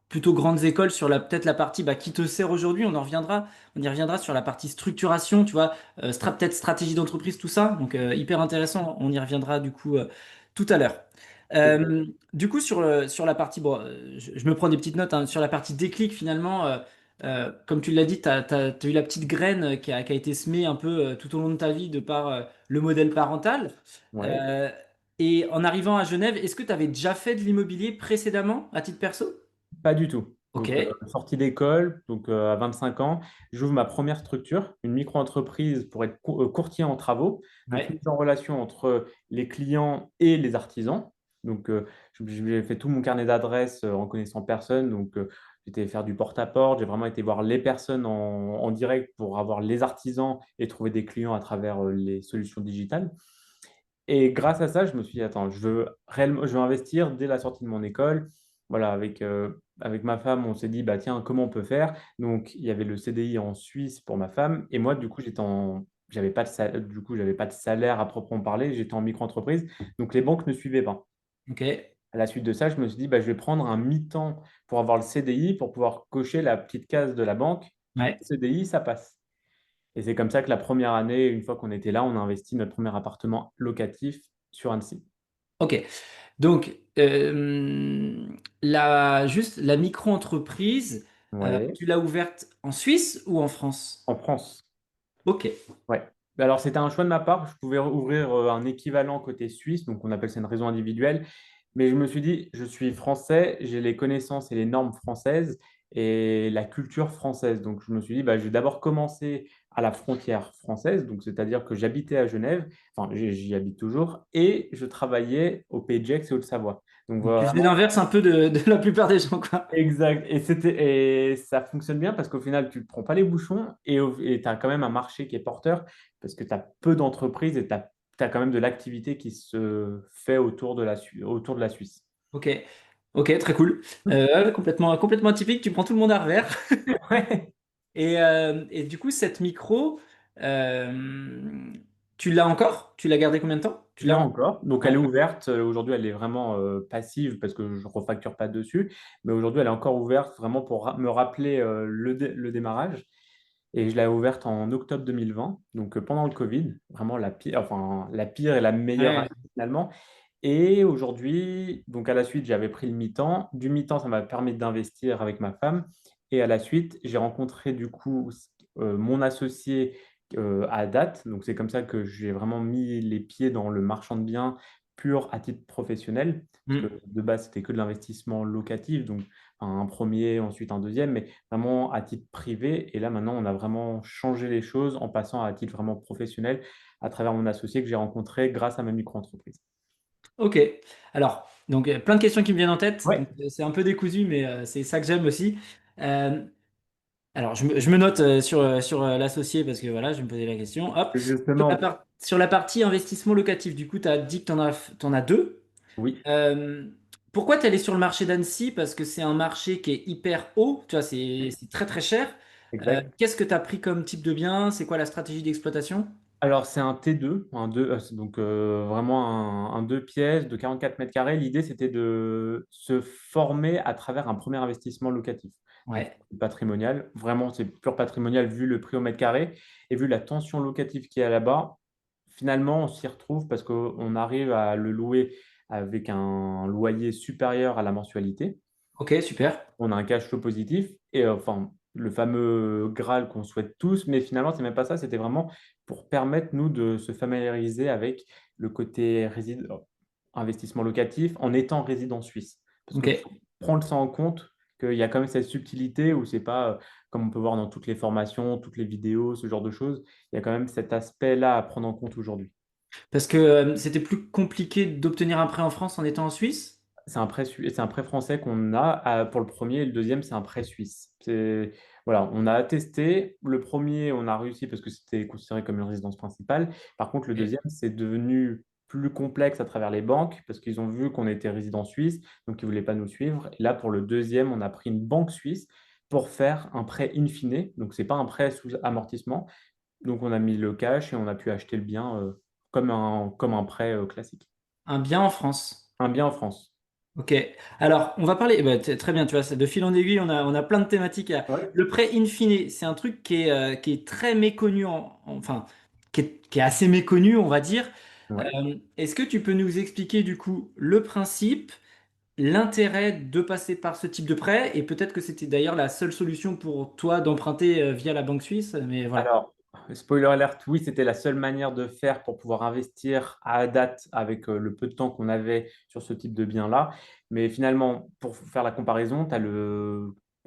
[SPEAKER 1] plutôt grandes écoles sur peut-être la partie bah, qui te sert aujourd'hui, on y reviendra sur la partie structuration, tu vois, peut-être stratégie d'entreprise, tout ça, donc hyper intéressant, on y reviendra du coup tout à l'heure.
[SPEAKER 2] Exact.
[SPEAKER 1] Du coup sur la partie, bon, je me prends des petites notes, hein, sur la partie déclic finalement, comme tu l'as dit, t'as eu la petite graine qui a été semée un peu tout au long de ta vie de par le modèle parental.
[SPEAKER 2] Ouais.
[SPEAKER 1] Euh, et en arrivant à Genève, est-ce que tu avais déjà fait de l'immobilier précédemment, à titre perso?
[SPEAKER 2] Pas du tout.
[SPEAKER 1] Ok,
[SPEAKER 2] Donc, sortie d'école, donc à 25 ans, j'ouvre ma première structure, une micro-entreprise pour être courtier en travaux, donc
[SPEAKER 1] ouais,
[SPEAKER 2] mise en relation entre les clients et les artisans. Donc, j'ai fait tout mon carnet d'adresses en connaissant personne. Donc, j'étais faire du porte-à-porte, j'ai vraiment été voir les personnes en direct pour avoir les artisans et trouver des clients à travers les solutions digitales. Et grâce à ça, je me suis dit, attends, je veux investir dès la sortie de mon école. Voilà, avec ma femme, on s'est dit, bah tiens, comment on peut faire? Donc, il y avait le CDI en Suisse pour ma femme. Et moi, du coup, j'avais pas j'avais pas de salaire à proprement parler. J'étais en micro-entreprise. Donc, les banques ne suivaient pas.
[SPEAKER 1] ok,
[SPEAKER 2] À la suite de ça, je me suis dit, bah, je vais prendre un mi-temps pour avoir le CDI, pour pouvoir cocher la petite case de la banque.
[SPEAKER 1] ouais,
[SPEAKER 2] CDI, ça passe. Et c'est comme ça que la première année, une fois qu'on était là, on a investi notre premier appartement locatif sur Annecy.
[SPEAKER 1] ok. Donc, juste la micro-entreprise,
[SPEAKER 2] Ouais,
[SPEAKER 1] tu l'as ouverte en Suisse ou en France?
[SPEAKER 2] en France.
[SPEAKER 1] Ok,
[SPEAKER 2] Ouais. Alors, c'était un choix de ma part. Je pouvais ouvrir un équivalent côté suisse, donc on appelle ça une raison individuelle. Mais je me suis dit, je suis français, j'ai les connaissances et les normes françaises et la culture française. Donc, je me suis dit, bah, je vais d'abord commencer à la frontière française, donc c'est-à-dire que j'habitais à Genève, enfin, j'y habite toujours, et je travaillais au Pays de Gex et Haute-Savoie. Donc,
[SPEAKER 1] donc tu
[SPEAKER 2] voilà.
[SPEAKER 1] faisais l'inverse un peu de la plupart des gens, quoi.
[SPEAKER 2] Exact. Et ça fonctionne bien parce qu'au final, tu ne prends pas les bouchons et tu as quand même un marché qui est porteur parce que tu as peu d'entreprises et tu as quand même de l'activité qui se fait autour de la Suisse.
[SPEAKER 1] Ok, ok, très cool. Complètement atypique, tu prends tout le monde à revers.
[SPEAKER 2] Ouais.
[SPEAKER 1] Et du coup, cette micro, euh, tu l'as encore? Tu l'as gardée combien de temps? Tu
[SPEAKER 2] Je l'ai
[SPEAKER 1] l'as
[SPEAKER 2] encore. Donc, elle
[SPEAKER 1] Ouais.
[SPEAKER 2] est ouverte. Aujourd'hui, elle est vraiment passive parce que je ne refacture pas dessus. Mais aujourd'hui, elle est encore ouverte vraiment pour me rappeler le démarrage. Et je l'ai ouverte en octobre 2020, donc pendant le Covid. Vraiment la pire et la meilleure
[SPEAKER 1] Ouais.
[SPEAKER 2] année finalement. Et aujourd'hui, donc à la suite, j'avais pris le mi-temps. Du mi-temps, ça m'a permis d'investir avec ma femme. Et à la suite, j'ai rencontré du coup mon associé à date. Donc c'est comme ça que j'ai vraiment mis les pieds dans le marchand de biens pur à titre professionnel. Parce que
[SPEAKER 1] Hmm.
[SPEAKER 2] de base, c'était que de l'investissement locatif. Donc un premier, ensuite un deuxième, mais vraiment à titre privé. Et là, maintenant, on a vraiment changé les choses en passant à titre vraiment professionnel à travers mon associé que j'ai rencontré grâce à ma micro-entreprise.
[SPEAKER 1] Ok. Alors, donc plein de questions qui me viennent en tête.
[SPEAKER 2] Ouais,
[SPEAKER 1] Donc c'est un peu décousu, mais c'est ça que j'aime aussi. Euh, alors, je me note sur l'associé parce que voilà, je vais me poser la question. Hop.
[SPEAKER 2] justement,
[SPEAKER 1] Sur la partie investissement locatif, du coup, tu as dit que t'en as deux.
[SPEAKER 2] oui,
[SPEAKER 1] Euh, Pourquoi tu es allé sur le marché d'Annecy? Parce que c'est un marché qui est hyper haut, tu vois, c'est très très cher.
[SPEAKER 2] exact.
[SPEAKER 1] Qu'est-ce que tu as pris comme type de bien? C'est quoi la stratégie d'exploitation?
[SPEAKER 2] Alors, c'est un T2, c'est donc vraiment un 2 pièces de 44 mètres carrés. L'idée, c'était de se former à travers un premier investissement locatif. Donc,
[SPEAKER 1] Ouais.
[SPEAKER 2] patrimonial, vraiment, c'est pur patrimonial vu le prix au mètre carré et vu la tension locative qu'il y a là-bas. Finalement, on s'y retrouve parce qu'on arrive à le louer avec un loyer supérieur à la mensualité.
[SPEAKER 1] Ok, super.
[SPEAKER 2] On a un cash flow positif et enfin le fameux Graal qu'on souhaite tous, mais finalement, c'est même pas ça, c'était vraiment pour permettre, nous, de se familiariser avec le côté investissement locatif en étant résident suisse. Parce
[SPEAKER 1] Ok.
[SPEAKER 2] qu'il faut prendre ça en compte, qu'il y a quand même cette subtilité où c'est pas, comme on peut voir dans toutes les formations, toutes les vidéos, ce genre de choses, il y a quand même cet aspect-là à prendre en compte aujourd'hui.
[SPEAKER 1] Parce que c'était plus compliqué d'obtenir un prêt en France en étant en Suisse?
[SPEAKER 2] C'est un prêt français qu'on a pour le premier et le deuxième, c'est un prêt suisse. Voilà, on a testé. Le premier, on a réussi parce que c'était considéré comme une résidence principale. Par contre, le
[SPEAKER 1] Ok.
[SPEAKER 2] deuxième, c'est devenu plus complexe à travers les banques parce qu'ils ont vu qu'on était résident suisse, donc ils ne voulaient pas nous suivre. Et là, pour le deuxième, on a pris une banque suisse pour faire un prêt in fine. Donc, ce n'est pas un prêt sous amortissement. Donc, on a mis le cash et on a pu acheter le bien comme un prêt classique.
[SPEAKER 1] Un bien en France.
[SPEAKER 2] Un bien en France.
[SPEAKER 1] Ok. Alors, on va parler. Bah, très bien, tu vois, c'est de fil en aiguille, on a plein de thématiques.
[SPEAKER 2] Ouais.
[SPEAKER 1] Le prêt in fine, c'est un truc qui est très méconnu, enfin, qui est assez méconnu, on va dire.
[SPEAKER 2] Ouais.
[SPEAKER 1] Est-ce que tu peux nous expliquer du coup le principe, l'intérêt de passer par ce type de prêt, et peut-être que c'était d'ailleurs la seule solution pour toi d'emprunter via la banque suisse, mais voilà.
[SPEAKER 2] Alors, spoiler alert, oui, c'était la seule manière de faire pour pouvoir investir à date avec le peu de temps qu'on avait sur ce type de bien-là. Mais finalement, pour faire la comparaison, tu as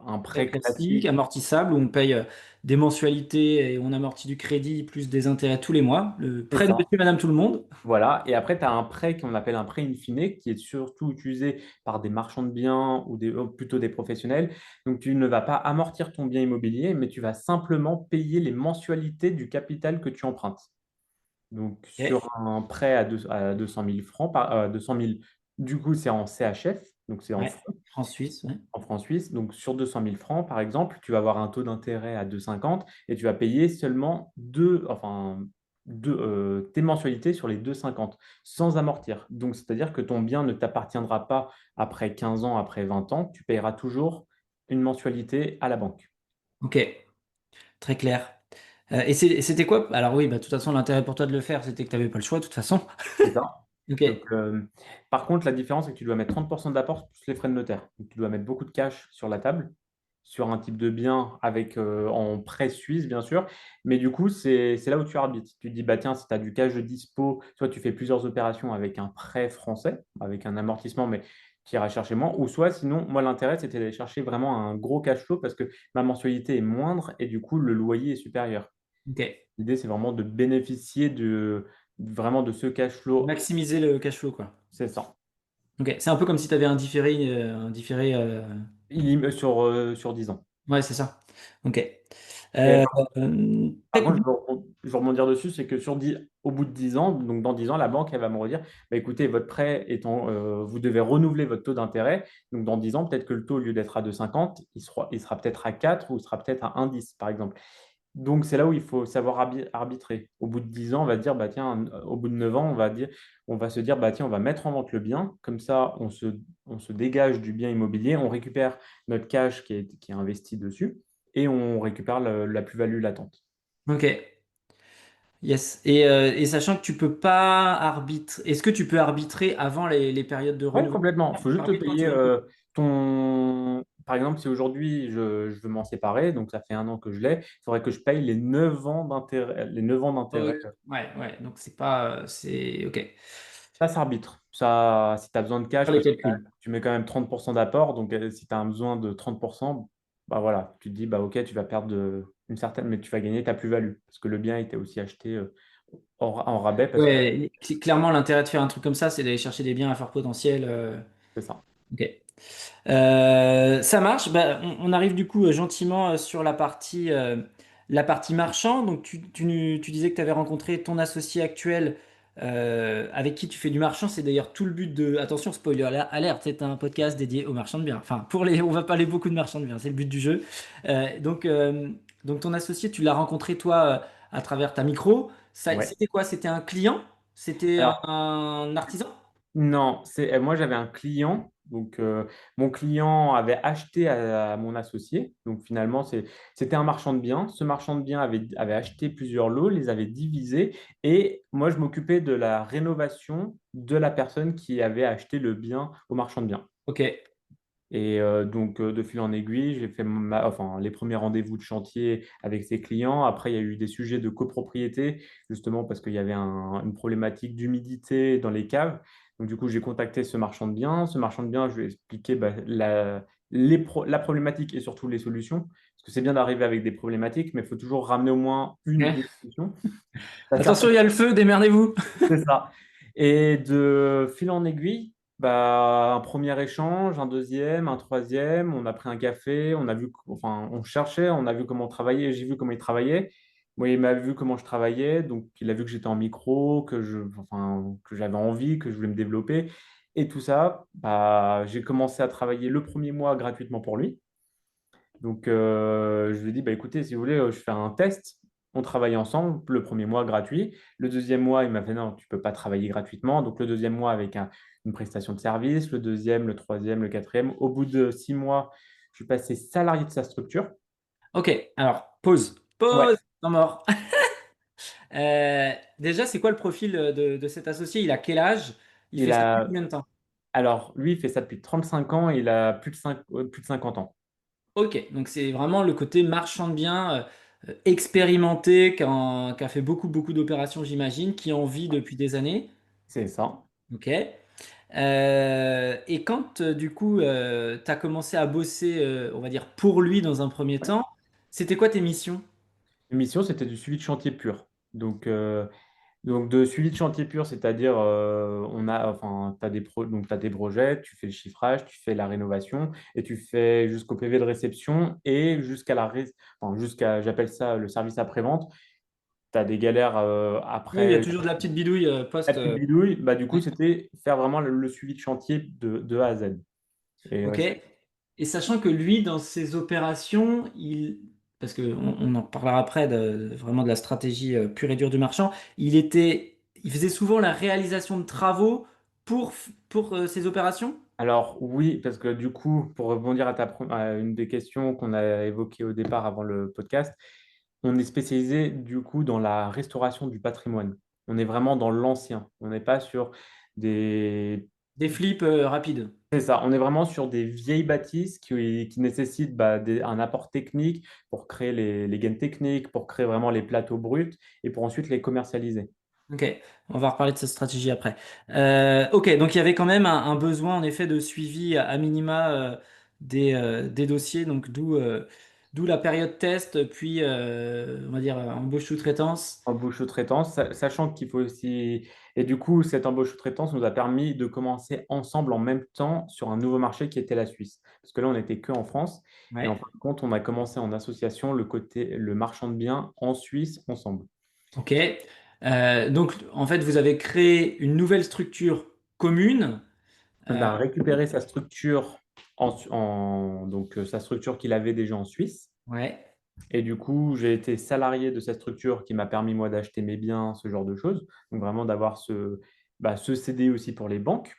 [SPEAKER 2] un
[SPEAKER 1] Prêt
[SPEAKER 2] prêt
[SPEAKER 1] classique,
[SPEAKER 2] classique.
[SPEAKER 1] amortissable, où on paye des mensualités et on amortit du crédit plus des intérêts tous les mois. Le
[SPEAKER 2] C'est
[SPEAKER 1] prêt de
[SPEAKER 2] ça.
[SPEAKER 1] monsieur, madame, tout le monde.
[SPEAKER 2] Voilà. Et après, tu as un prêt qu'on appelle un prêt in fine, qui est surtout utilisé par des marchands de biens ou plutôt des professionnels. Donc, tu ne vas pas amortir ton bien immobilier, mais tu vas simplement payer les mensualités du capital que tu empruntes. Donc,
[SPEAKER 1] Ok.
[SPEAKER 2] sur un prêt à 200 000 francs, 200 000, du coup, c'est en CHF, donc c'est en
[SPEAKER 1] Ouais.
[SPEAKER 2] francs,
[SPEAKER 1] France-Suisse, ouais.
[SPEAKER 2] en francs suisses. Donc, sur 200 000 francs, par exemple, tu vas avoir un taux d'intérêt à 2,50 et tu vas payer seulement tes mensualités sur les 2,50 sans amortir. Donc, c'est-à-dire que ton bien ne t'appartiendra pas après 15 ans, après 20 ans, tu payeras toujours une mensualité à la banque.
[SPEAKER 1] Ok, très clair. Et c'était quoi? Alors oui, bah, de toute façon, l'intérêt pour toi de le faire, c'était que tu n'avais pas le choix, de toute façon.
[SPEAKER 2] C'est ça.
[SPEAKER 1] Ok.
[SPEAKER 2] Donc, par contre, la différence, c'est que tu dois mettre 30% d'apport plus les frais de notaire. Donc, tu dois mettre beaucoup de cash sur la table, sur un type de bien avec, en prêt suisse, bien sûr. Mais du coup, c'est là où tu arbitres. Tu te dis, bah, tiens, si tu as du cash de dispo, soit tu fais plusieurs opérations avec un prêt français, avec un amortissement, mais qui ira chercher moins. Ou soit, sinon, moi, l'intérêt, c'était d'aller chercher vraiment un gros cash flow parce que ma mensualité est moindre et du coup, le loyer est supérieur.
[SPEAKER 1] Ok.
[SPEAKER 2] L'idée, c'est vraiment de bénéficier vraiment de ce cash flow.
[SPEAKER 1] Maximiser le cash flow, quoi.
[SPEAKER 2] C'est ça.
[SPEAKER 1] Ok. C'est un peu comme si tu avais un différé.
[SPEAKER 2] Sur 10 ans.
[SPEAKER 1] Ouais, c'est ça. Ok.
[SPEAKER 2] Et
[SPEAKER 1] Euh,
[SPEAKER 2] par
[SPEAKER 1] très
[SPEAKER 2] contre,
[SPEAKER 1] cool.
[SPEAKER 2] je veux rebondir dessus, c'est que au bout de 10 ans, donc dans 10 ans, la banque, elle va me redire, bah, écoutez, votre prêt vous devez renouveler votre taux d'intérêt. Donc dans 10 ans, peut-être que le taux, au lieu d'être à 2,50, il sera peut-être à 4 ou il sera peut-être à 1,10, par exemple. Donc c'est là où il faut savoir arbitrer. Au bout de 10 ans, on va dire, bah, tiens, au bout de 9 ans, on va se dire, bah, tiens, on va mettre en vente le bien. Comme ça, on se dégage du bien immobilier, on récupère notre cash qui est investi dessus et on récupère la plus-value latente.
[SPEAKER 1] Ok. Yes. Et sachant que tu peux pas arbitrer, est-ce que tu peux arbitrer avant les périodes de
[SPEAKER 2] Oui,
[SPEAKER 1] renouvellement?
[SPEAKER 2] complètement. Il faut
[SPEAKER 1] Tu
[SPEAKER 2] juste te
[SPEAKER 1] arbitres quand
[SPEAKER 2] payer
[SPEAKER 1] tu veux.
[SPEAKER 2] ton. Par exemple, si aujourd'hui je veux m'en séparer, donc ça fait 1 an que je l'ai, il faudrait que je paye les 9 ans d'intérêt. Les 9 ans d'intérêt.
[SPEAKER 1] Ouais, ouais. Donc c'est pas, c'est ok.
[SPEAKER 2] Ça s'arbitre. Ça, si tu as besoin de cash,
[SPEAKER 1] Faire les
[SPEAKER 2] parce que
[SPEAKER 1] calculs.
[SPEAKER 2] tu mets quand même 30% d'apport, donc si tu as un besoin de 30%, bah voilà, tu te dis, bah ok, tu vas perdre une certaine, mais tu vas gagner ta plus-value, parce que le bien était aussi acheté en rabais, parce que
[SPEAKER 1] Ouais, clairement, l'intérêt de faire un truc comme ça, c'est d'aller chercher des biens à fort potentiel.
[SPEAKER 2] c'est ça.
[SPEAKER 1] Ok. Ça marche. Bah, on arrive du coup gentiment sur la partie marchand. Donc tu disais que tu avais rencontré ton associé actuel avec qui tu fais du marchand. C'est d'ailleurs tout le but de... Attention, spoiler alerte, c'est un podcast dédié aux marchands de biens. Enfin, on va parler beaucoup de marchands de biens, c'est le but du jeu. Donc ton associé, tu l'as rencontré toi à travers ta micro.
[SPEAKER 2] Ouais.
[SPEAKER 1] C'était quoi? C'était un client? C'était
[SPEAKER 2] Alors,
[SPEAKER 1] un artisan?
[SPEAKER 2] non, moi j'avais un client, donc mon client avait acheté à mon associé, donc finalement c'était un marchand de biens. Ce marchand de biens avait acheté plusieurs lots, les avait divisés, et moi je m'occupais de la rénovation de la personne qui avait acheté le bien au marchand de biens.
[SPEAKER 1] Ok.
[SPEAKER 2] Et donc, de fil en aiguille, j'ai fait enfin, les premiers rendez-vous de chantier avec ses clients. Après, il y a eu des sujets de copropriété, justement parce qu'il y avait une problématique d'humidité dans les caves. Donc, du coup, j'ai contacté ce marchand de biens. Ce marchand de biens, je lui ai expliqué bah, la problématique et surtout les solutions. Parce que c'est bien d'arriver avec des problématiques, mais il faut toujours ramener au moins une
[SPEAKER 1] Ok.
[SPEAKER 2] solution. Ça sert
[SPEAKER 1] Attention, il y a le feu, démerdez-vous.
[SPEAKER 2] C'est ça. Et de fil en aiguille, bah, un premier échange, un deuxième, un troisième, on a pris un café, on a vu, enfin, on cherchait, on a vu comment travailler, j'ai vu comment il travaillait. Moi, il m'a vu comment je travaillais, donc il a vu que j'étais en micro, enfin, que j'avais envie, que je voulais me développer. Et tout ça, bah, j'ai commencé à travailler le premier mois gratuitement pour lui. Donc, je lui ai dit, bah, écoutez, si vous voulez, je fais un test. On travaille ensemble, le premier mois gratuit. Le deuxième mois, il m'a fait, non, tu ne peux pas travailler gratuitement. Donc, le deuxième mois avec une prestation de service, le deuxième, le troisième, le quatrième. Au bout de 6 mois, je suis passé salarié de sa structure.
[SPEAKER 1] Ok, alors, pause.
[SPEAKER 2] Ouais,
[SPEAKER 1] Pause, temps mort. Déjà, c'est quoi le profil de cet associé? Il a quel âge? Il
[SPEAKER 2] il
[SPEAKER 1] fait ça depuis
[SPEAKER 2] a,
[SPEAKER 1] combien de temps?
[SPEAKER 2] alors, lui, il fait ça depuis 35 ans et il a plus de 50 ans.
[SPEAKER 1] Ok, donc c'est vraiment le côté marchand de biens expérimenté, qui a fait beaucoup, beaucoup d'opérations, j'imagine, qui en vit depuis des années.
[SPEAKER 2] C'est ça.
[SPEAKER 1] Ok. Et quand, du coup, tu as commencé à bosser, on va dire, pour lui dans un premier
[SPEAKER 2] Ouais.
[SPEAKER 1] temps, c'était quoi tes missions?
[SPEAKER 2] L'émission, c'était du suivi de chantier pur. Donc, de suivi de chantier pur, c'est-à-dire, enfin, donc, t'as des projets, tu fais le chiffrage, tu fais la rénovation et tu fais jusqu'au PV de réception et enfin, j'appelle ça le service après-vente. Tu as des galères
[SPEAKER 1] Oui, il y a
[SPEAKER 2] après
[SPEAKER 1] toujours de la petite bidouille
[SPEAKER 2] la
[SPEAKER 1] post.
[SPEAKER 2] petite bidouille. Bah, du coup,
[SPEAKER 1] Ouais.
[SPEAKER 2] c'était faire vraiment le suivi de chantier de A à Z. Et
[SPEAKER 1] Ok. Et sachant que lui, dans ses opérations, parce on en reparlera après vraiment de la stratégie pure et dure du marchand, il faisait souvent la réalisation de travaux pour ses opérations.
[SPEAKER 2] alors oui, parce que du coup, pour rebondir à une des questions qu'on a évoquées au départ avant le podcast, on est spécialisé du coup dans la restauration du patrimoine. On est vraiment dans l'ancien. On n'est pas sur des...
[SPEAKER 1] Des flips rapides.
[SPEAKER 2] C'est ça, on est vraiment sur des vieilles bâtisses qui nécessitent bah, un apport technique pour créer les gaines techniques, pour créer vraiment les plateaux bruts et pour ensuite les commercialiser.
[SPEAKER 1] Ok, on va reparler de cette stratégie après. Ok, donc il y avait quand même un besoin en effet de suivi à minima des dossiers, donc d'où la période test, puis on va dire embauche sous-traitance.
[SPEAKER 2] Embauche sous-traitance, sachant qu'il faut aussi... Et du coup, cette embauche sous-traitance nous a permis de commencer ensemble en même temps sur un nouveau marché qui était la Suisse. Parce que là, on n'était que en France. Et en
[SPEAKER 1] Ouais.
[SPEAKER 2] fin de compte, on a commencé en association le marchand de biens en Suisse ensemble.
[SPEAKER 1] Ok. Donc en fait, vous avez créé une nouvelle structure commune.
[SPEAKER 2] On
[SPEAKER 1] Euh,
[SPEAKER 2] a récupéré sa structure, donc sa structure qu'il avait déjà en Suisse.
[SPEAKER 1] ouais.
[SPEAKER 2] Et du coup, j'ai été salarié de cette structure qui m'a permis, moi, d'acheter mes biens, ce genre de choses. Donc vraiment d'avoir ce CDI aussi pour les banques.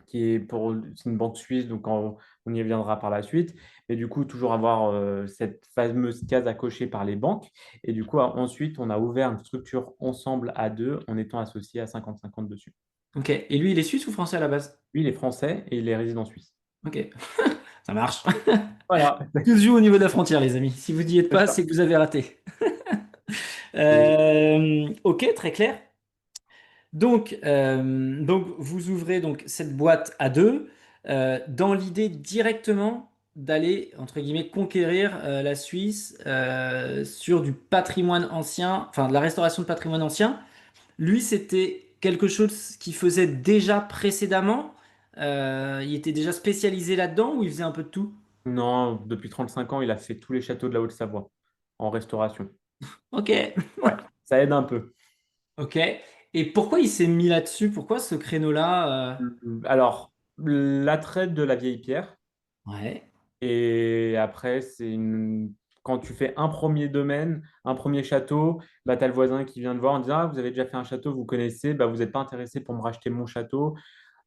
[SPEAKER 2] c'est une banque suisse, donc on y reviendra par la suite. Mais du coup, toujours avoir cette fameuse case à cocher par les banques. Et du coup, ensuite, on a ouvert une structure ensemble à deux en étant associés à 50-50 dessus.
[SPEAKER 1] Ok. Et lui, il est suisse ou français à la base?
[SPEAKER 2] Lui, il est français et il est résident suisse.
[SPEAKER 1] Ok. Ça marche.
[SPEAKER 2] Voilà.
[SPEAKER 1] Tout se joue au niveau de la frontière, les amis. Si vous n'y êtes
[SPEAKER 2] C'est
[SPEAKER 1] pas,
[SPEAKER 2] ça.
[SPEAKER 1] c'est que vous avez raté.
[SPEAKER 2] Et
[SPEAKER 1] Ok, très clair. Donc vous ouvrez donc cette boîte à deux dans l'idée directement d'aller, entre guillemets, conquérir la Suisse sur du patrimoine ancien, enfin de la restauration de patrimoine ancien. Lui, c'était quelque chose qu'il faisait déjà précédemment. Il était déjà spécialisé là-dedans ou il faisait un peu de tout?
[SPEAKER 2] non, depuis 35 ans, il a fait tous les châteaux de la Haute-Savoie en restauration.
[SPEAKER 1] Ok.
[SPEAKER 2] Ouais, ça aide un peu.
[SPEAKER 1] Ok. Et pourquoi il s'est mis là-dessus? Pourquoi ce créneau-là?
[SPEAKER 2] Alors, l'attrait de la vieille pierre,
[SPEAKER 1] Ouais.
[SPEAKER 2] et après, quand tu fais un premier domaine, un premier château, bah, tu as le voisin qui vient te voir en disant: Ah, vous avez déjà fait un château, vous connaissez, bah, vous n'êtes pas intéressé pour me racheter mon château.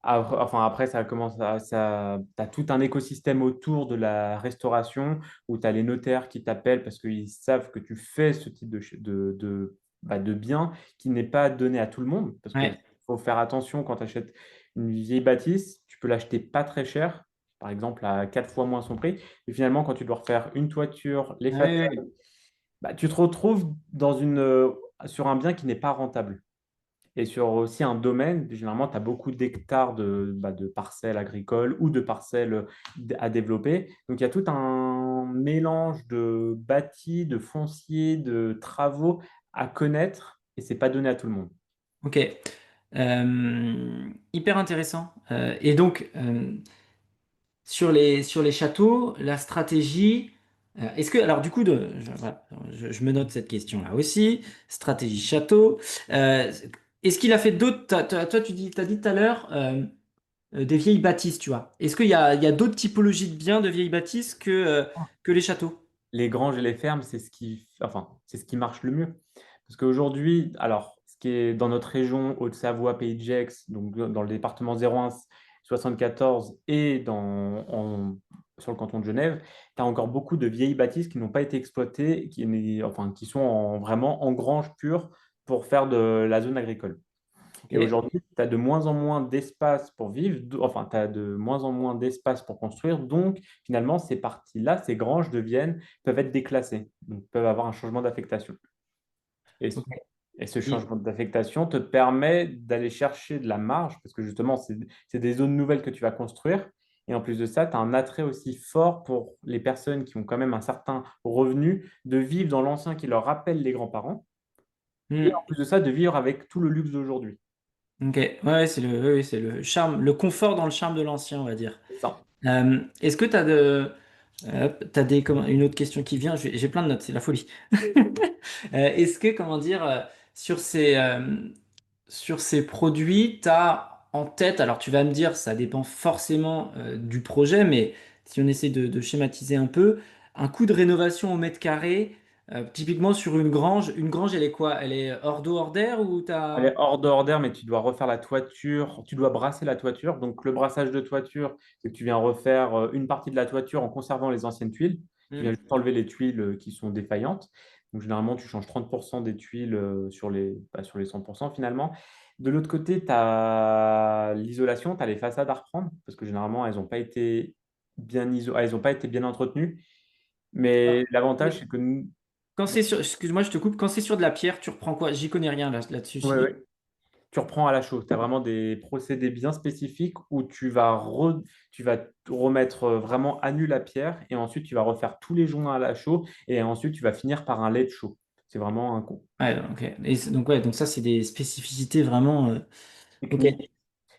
[SPEAKER 2] Après, ça commence tu as tout un écosystème autour de la restauration où tu as les notaires qui t'appellent parce qu'ils savent que tu fais ce type de bien qui n'est pas donné à tout le monde. Parce qu'il
[SPEAKER 1] Ouais.
[SPEAKER 2] faut faire attention quand tu achètes une vieille bâtisse, tu peux l'acheter pas très cher, par exemple à 4 fois moins son prix. Et finalement, quand tu dois refaire une toiture, les
[SPEAKER 1] Ah oui,
[SPEAKER 2] façades,
[SPEAKER 1] oui.
[SPEAKER 2] bah, tu te retrouves sur un bien qui n'est pas rentable. Et sur aussi un domaine, généralement, tu as beaucoup d'hectares de parcelles agricoles ou de parcelles à développer. Donc, il y a tout un mélange de bâti, de foncier, de travaux à connaître et c'est pas donné à tout le monde.
[SPEAKER 1] Ok. Hyper intéressant. Et donc, sur les châteaux, la stratégie, est-ce que, alors du coup, voilà, je me note cette question-là aussi, stratégie château. Euh, Est-ce qu'il a fait d'autres, toi, t'as dit tout à l'heure, des vieilles bâtisses, tu vois. Est-ce qu'il y a d'autres typologies de biens de vieilles bâtisses que les châteaux?
[SPEAKER 2] Les granges et les fermes, c'est ce qui marche le mieux. Parce qu'aujourd'hui, alors, ce qui est dans notre région, Haute-Savoie, Pays de Gex, donc dans le département 01, 74 et sur le canton de Genève, tu as encore beaucoup de vieilles bâtisses qui n'ont pas été exploitées, qui sont vraiment en grange pure pour faire de la zone agricole.
[SPEAKER 1] Ok.
[SPEAKER 2] Et aujourd'hui, tu as de moins en moins d'espace pour vivre, tu as de moins en moins d'espace pour construire. Donc, finalement, ces parties-là, ces granges peuvent être déclassées, donc peuvent avoir un changement d'affectation. Et,
[SPEAKER 1] Ok.
[SPEAKER 2] et ce
[SPEAKER 1] Et-
[SPEAKER 2] changement d'affectation te permet d'aller chercher de la marge, parce que justement, c'est des zones nouvelles que tu vas construire. Et en plus de ça, tu as un attrait aussi fort pour les personnes qui ont quand même un certain revenu de vivre dans l'ancien qui leur rappelle les grands-parents. Et en
[SPEAKER 1] Hmm.
[SPEAKER 2] plus de ça, de vivre avec tout le luxe d'aujourd'hui.
[SPEAKER 1] Ok. Ouais, c'est le charme, le confort dans le charme de l'ancien, on va dire.
[SPEAKER 2] C'est ça.
[SPEAKER 1] Est-ce que t'as une autre question qui vient? J'ai plein de notes, c'est la folie. Est-ce que, comment dire, sur ces produits, tu as en tête, alors tu vas me dire, ça dépend forcément du projet, mais si on essaie de schématiser un peu, un coût de rénovation au mètre carré, typiquement sur une grange, elle est quoi? Elle est hors d'eau, hors d'air ou
[SPEAKER 2] Elle est
[SPEAKER 1] t'as...
[SPEAKER 2] hors d'order, mais tu dois refaire la toiture, tu dois brasser la toiture. Donc, le brassage de toiture, c'est que tu viens refaire une partie de la toiture en conservant les anciennes tuiles. Tu viens
[SPEAKER 1] Hmm.
[SPEAKER 2] juste enlever les tuiles qui sont défaillantes. Donc, généralement, tu changes 30% des tuiles sur les 100% finalement. De l'autre côté, tu as l'isolation, tu as les façades à reprendre, parce que généralement, elles n'ont pas été elles ont pas été bien entretenues. Mais l'avantage, c'est que nous,
[SPEAKER 1] Quand c'est sur, excuse-moi, je te coupe, quand c'est sur de la pierre, tu reprends quoi? J'y connais rien là-dessus.
[SPEAKER 2] ouais, ouais, tu reprends à la chaux. Tu as vraiment des procédés bien spécifiques où tu vas te remettre vraiment à nu la pierre et ensuite tu vas refaire tous les joints à la chaux et ensuite tu vas finir par un lait chaud. C'est vraiment un coup
[SPEAKER 1] Ouais, ok. Donc, ouais, donc ça, c'est des spécificités vraiment. Ok.
[SPEAKER 2] technique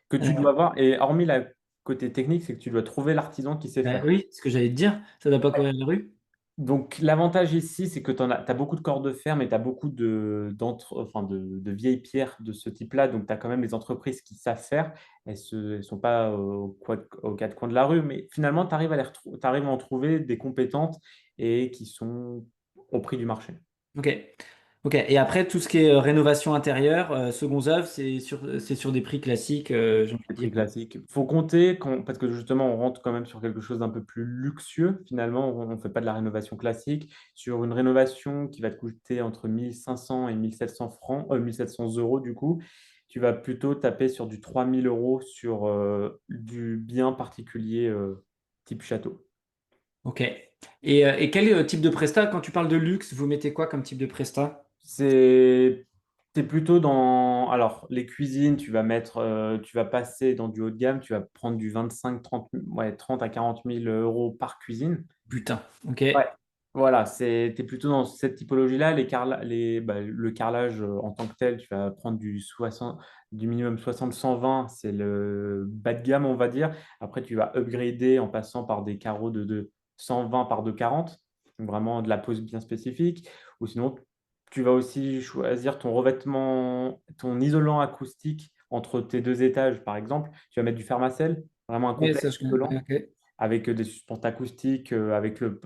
[SPEAKER 2] que
[SPEAKER 1] Euh,
[SPEAKER 2] tu dois avoir. Et hormis la côté technique, c'est que tu dois trouver l'artisan qui sait faire.
[SPEAKER 1] oui, ce que j'allais te dire, ça doit pas courir la rue.
[SPEAKER 2] Donc, l'avantage ici, c'est que tu as beaucoup de corps de fer, mais tu as beaucoup de vieilles pierres de ce type-là. Donc, tu as quand même des entreprises qui savent faire. Elles sont pas aux quatre coins de la rue, mais finalement, tu arrives à en trouver des compétentes et qui sont au prix du marché.
[SPEAKER 1] Ok. Ok, et après, tout ce qui est rénovation intérieure, seconds œuvres, c'est sur des prix classiques, j'ai envie
[SPEAKER 2] Les
[SPEAKER 1] de dire.
[SPEAKER 2] prix classiques. Faut compter parce que justement, on rentre quand même sur quelque chose d'un peu plus luxueux. Finalement, on ne fait pas de la rénovation classique. Sur une rénovation qui va te coûter entre 1500 et 1700 francs, 1700 euros du coup, tu vas plutôt taper sur du 3000 euros sur du bien particulier type château.
[SPEAKER 1] Ok. Et quel type de presta, quand tu parles de luxe, vous mettez quoi comme type de presta?
[SPEAKER 2] T'es plutôt dans. Alors, les cuisines, tu vas passer dans du haut de gamme, tu vas prendre du 25, 30, ouais, 30 à 40 000 euros par cuisine.
[SPEAKER 1] Putain, ok.
[SPEAKER 2] Ouais, voilà, t'es plutôt dans cette typologie-là. Le carrelage en tant que tel, tu vas prendre du minimum 60-120, c'est le bas de gamme, on va dire. Après, tu vas upgrader en passant par des carreaux de 120 par 240, donc vraiment de la pose bien spécifique. Ou sinon, tu vas aussi choisir ton revêtement, ton isolant acoustique entre tes deux étages, par exemple. Tu vas mettre du Fermacell, vraiment un
[SPEAKER 1] Ouais,
[SPEAKER 2] complexe
[SPEAKER 1] ça je connais. Ouais,
[SPEAKER 2] isolant
[SPEAKER 1] ok.
[SPEAKER 2] avec des suspensions acoustiques, avec le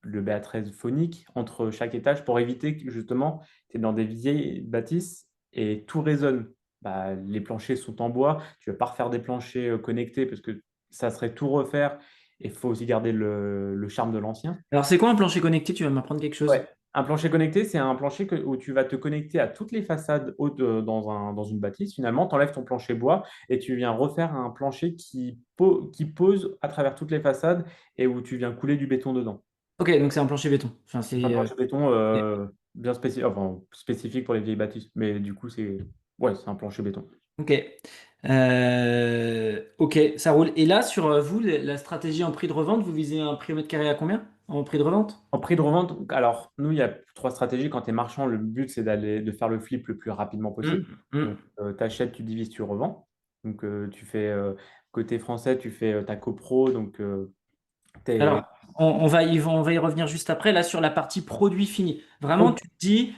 [SPEAKER 2] BA13 phonique entre chaque étage pour éviter que justement, tu es dans des vieilles bâtisses et tout résonne. Bah, les planchers sont en bois, tu ne vas pas refaire des planchers connectés parce que ça serait tout refaire et il faut aussi garder le charme de l'ancien.
[SPEAKER 1] Alors, c'est quoi un plancher connecté? Tu vas m'apprendre quelque chose?
[SPEAKER 2] Ouais. Un plancher connecté, c'est un plancher où tu vas te connecter à toutes les façades hautes dans une bâtisse. Finalement, tu enlèves ton plancher bois et tu viens refaire un plancher qui pose à travers toutes les façades et où tu viens couler du béton dedans.
[SPEAKER 1] Ok, donc c'est un plancher béton. Enfin,
[SPEAKER 2] Un
[SPEAKER 1] c'est.
[SPEAKER 2] plancher béton
[SPEAKER 1] Ok.
[SPEAKER 2] bien spécifique pour les vieilles bâtisses. Mais du coup, c'est un plancher béton.
[SPEAKER 1] Ok. Ok, ça roule. Et là, sur vous, la stratégie en prix de revente, vous visez un prix au mètre carré à combien en prix de revente?
[SPEAKER 2] En prix de revente, alors nous, il y a trois stratégies. Quand tu es marchand, le but, c'est de faire le flip le plus rapidement possible.
[SPEAKER 1] Hum,
[SPEAKER 2] Donc,
[SPEAKER 1] hum.
[SPEAKER 2] tu achètes, tu divises, tu revends. Donc, côté français, tu fais ta copro. Donc,
[SPEAKER 1] Alors, on va y revenir juste après, là, sur la partie produit fini. Vraiment,
[SPEAKER 2] Ok.
[SPEAKER 1] tu te dis,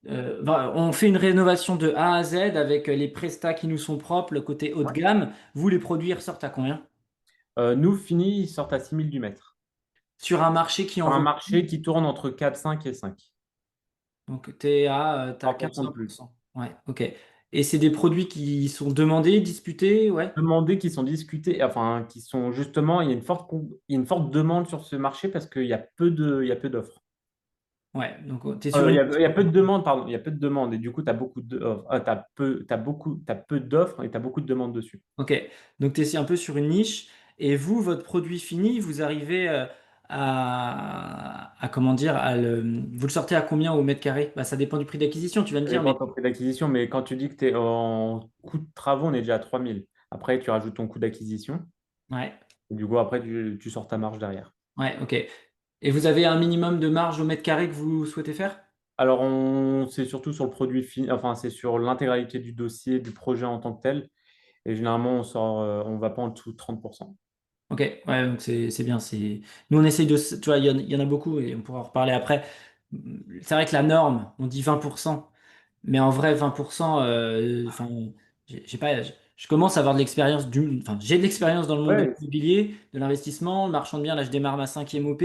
[SPEAKER 1] on fait une rénovation de A à Z avec les prestats qui nous sont propres, le côté haut de
[SPEAKER 2] Ouais.
[SPEAKER 1] gamme. Vous, les produits ils ressortent à combien?
[SPEAKER 2] Nous, fini, ils sortent à 6 000 du mètre.
[SPEAKER 1] Sur un marché qui en
[SPEAKER 2] Sur un
[SPEAKER 1] vaut.
[SPEAKER 2] marché qui tourne entre 4 5 et 5.
[SPEAKER 1] Donc, t'as
[SPEAKER 2] 3% de plus.
[SPEAKER 1] 4-5%. Ouais, ok. Et c'est des produits qui sont demandés, disputés, ouais.
[SPEAKER 2] Demandés qui sont discutés, enfin, qui sont justement, il y a une forte demande sur ce marché parce il y a peu d'offres.
[SPEAKER 1] Ouais, donc tu es sur une.
[SPEAKER 2] Il y a peu de demandes, pardon, il y a peu de demandes et du coup, tu as beaucoup t'as peu d'offres et tu as beaucoup de demandes dessus.
[SPEAKER 1] Ok, donc tu es un peu sur une niche. Et vous, votre produit fini, vous arrivez comment dire, vous le sortez à combien au mètre carré? Bah, ça dépend du prix d'acquisition, tu vas me
[SPEAKER 2] Ça
[SPEAKER 1] dire,
[SPEAKER 2] dépend
[SPEAKER 1] mais.
[SPEAKER 2] de ton prix d'acquisition, mais quand tu dis que tu es en coût de travaux, on est déjà à 3 000. Après, tu rajoutes ton coût d'acquisition
[SPEAKER 1] Ouais,
[SPEAKER 2] et du coup, après, tu sors ta marge derrière.
[SPEAKER 1] ouais, ok. Et vous avez un minimum de marge au mètre carré que vous souhaitez faire?
[SPEAKER 2] Alors, c'est surtout sur le produit fini, enfin, c'est sur l'intégralité du dossier, du projet en tant que tel. Et généralement, on va pas en dessous de 30%.
[SPEAKER 1] Ok, ouais, donc c'est bien. Nous, on essaye de. Tu vois, il y en a beaucoup et on pourra en reparler après. C'est vrai que la norme, on dit 20%. Mais en vrai, 20%, enfin, j'ai pas, je commence à avoir de l'expérience enfin, j'ai de l'expérience dans le monde de
[SPEAKER 2] Ouais,
[SPEAKER 1] l'immobilier, de l'investissement, le marchand de biens. Là, je démarre ma cinquième OP,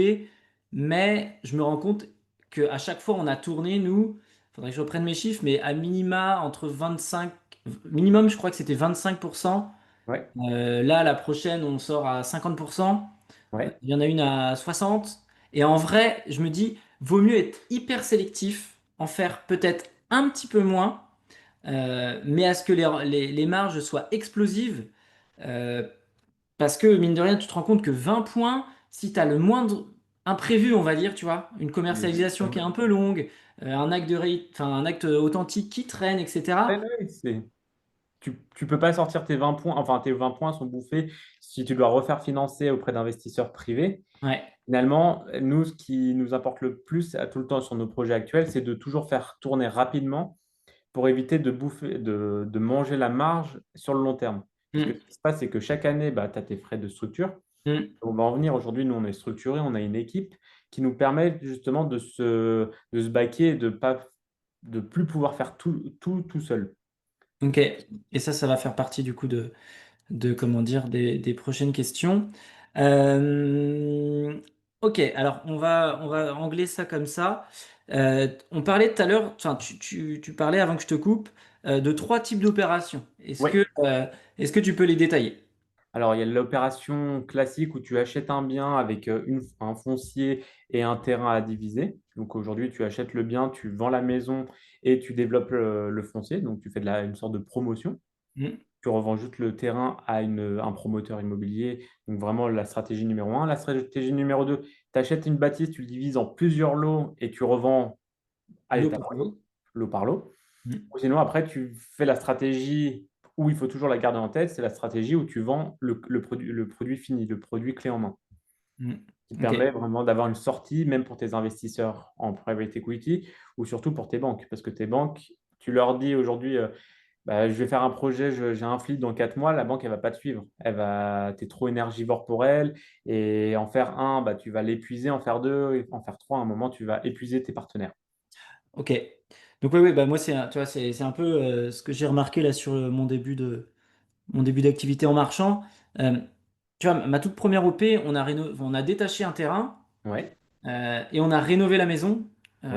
[SPEAKER 1] mais je me rends compte qu'à chaque fois, on a tourné, nous, faudrait que je reprenne mes chiffres, mais à minima, entre 25, minimum, je crois que c'était 25%.
[SPEAKER 2] ouais,
[SPEAKER 1] Là, la prochaine, on sort à 50%.
[SPEAKER 2] ouais.
[SPEAKER 1] Il y en a une à 60. Et en vrai, je me dis, vaut mieux être hyper sélectif, en faire peut-être un petit peu moins, mais à ce que les marges soient explosives. euh, Parce que, mine de rien, tu te rends compte que 20 points, si tu as le moindre imprévu, on va dire, tu vois, une commercialisation qui est un peu longue, un acte enfin, un acte authentique qui traîne,
[SPEAKER 2] Ouais,
[SPEAKER 1] etc.
[SPEAKER 2] ouais, tu peux pas sortir tes 20 points, enfin tes 20 points sont bouffés si tu dois refaire financer auprès d'investisseurs privés.
[SPEAKER 1] Ouais.
[SPEAKER 2] Finalement, nous, ce qui nous importe le plus à tout le temps sur nos projets actuels, c'est de toujours faire tourner rapidement pour éviter de manger la marge sur le long terme. Parce que
[SPEAKER 1] Mm,
[SPEAKER 2] ce qui se passe, c'est que chaque année, bah, tu as tes frais de structure.
[SPEAKER 1] mm.
[SPEAKER 2] On va en venir aujourd'hui, nous, on est structuré, on a une équipe qui nous permet justement de se baquer et de plus pouvoir faire tout seul.
[SPEAKER 1] Ok. Et ça va faire partie du coup comment dire, des prochaines questions. Euh, Ok, alors on va angler ça comme ça. On parlait tout à l'heure, enfin, tu parlais avant que je te coupe, de trois types d'opérations.
[SPEAKER 2] Oui.
[SPEAKER 1] Est-ce que tu peux les détailler?
[SPEAKER 2] Alors, il y a l'opération classique où tu achètes un bien avec un foncier et un terrain à diviser. Donc aujourd'hui, tu achètes le bien, tu vends la maison et tu développes le foncier. Donc tu fais une sorte de promotion.
[SPEAKER 1] Hmm,
[SPEAKER 2] Tu revends juste le terrain à un promoteur immobilier. Donc vraiment la stratégie numéro un. La stratégie numéro 2, tu achètes une bâtisse, tu le divises en plusieurs lots et tu revends à
[SPEAKER 1] lot
[SPEAKER 2] l'état
[SPEAKER 1] par
[SPEAKER 2] brut,
[SPEAKER 1] lot.
[SPEAKER 2] lot par lot.
[SPEAKER 1] Hmm,
[SPEAKER 2] Ou sinon, après, tu fais la stratégie où il faut toujours la garder en tête, c'est la stratégie où tu vends le produit fini, le produit clé en main,
[SPEAKER 1] hmm.
[SPEAKER 2] qui te
[SPEAKER 1] Ok,
[SPEAKER 2] permet vraiment d'avoir une sortie, même pour tes investisseurs en private equity ou surtout pour tes banques. Parce que tes banques, tu leur dis aujourd'hui, bah, je vais faire un projet, j'ai un flip dans 4 mois, la banque, elle va pas te suivre. T'es trop énergivore pour elle. Et en faire un, bah, tu vas l'épuiser, en faire deux, et en faire trois, à un moment, tu vas épuiser tes partenaires.
[SPEAKER 1] ok. Donc oui, oui, bah moi tu vois, c'est un peu ce que j'ai remarqué là sur mon début d'activité en marchand. Euh, Tu vois, ma toute première OP, on a détaché un terrain.
[SPEAKER 2] Ouais,
[SPEAKER 1] Et on a rénové la maison.
[SPEAKER 2] oui,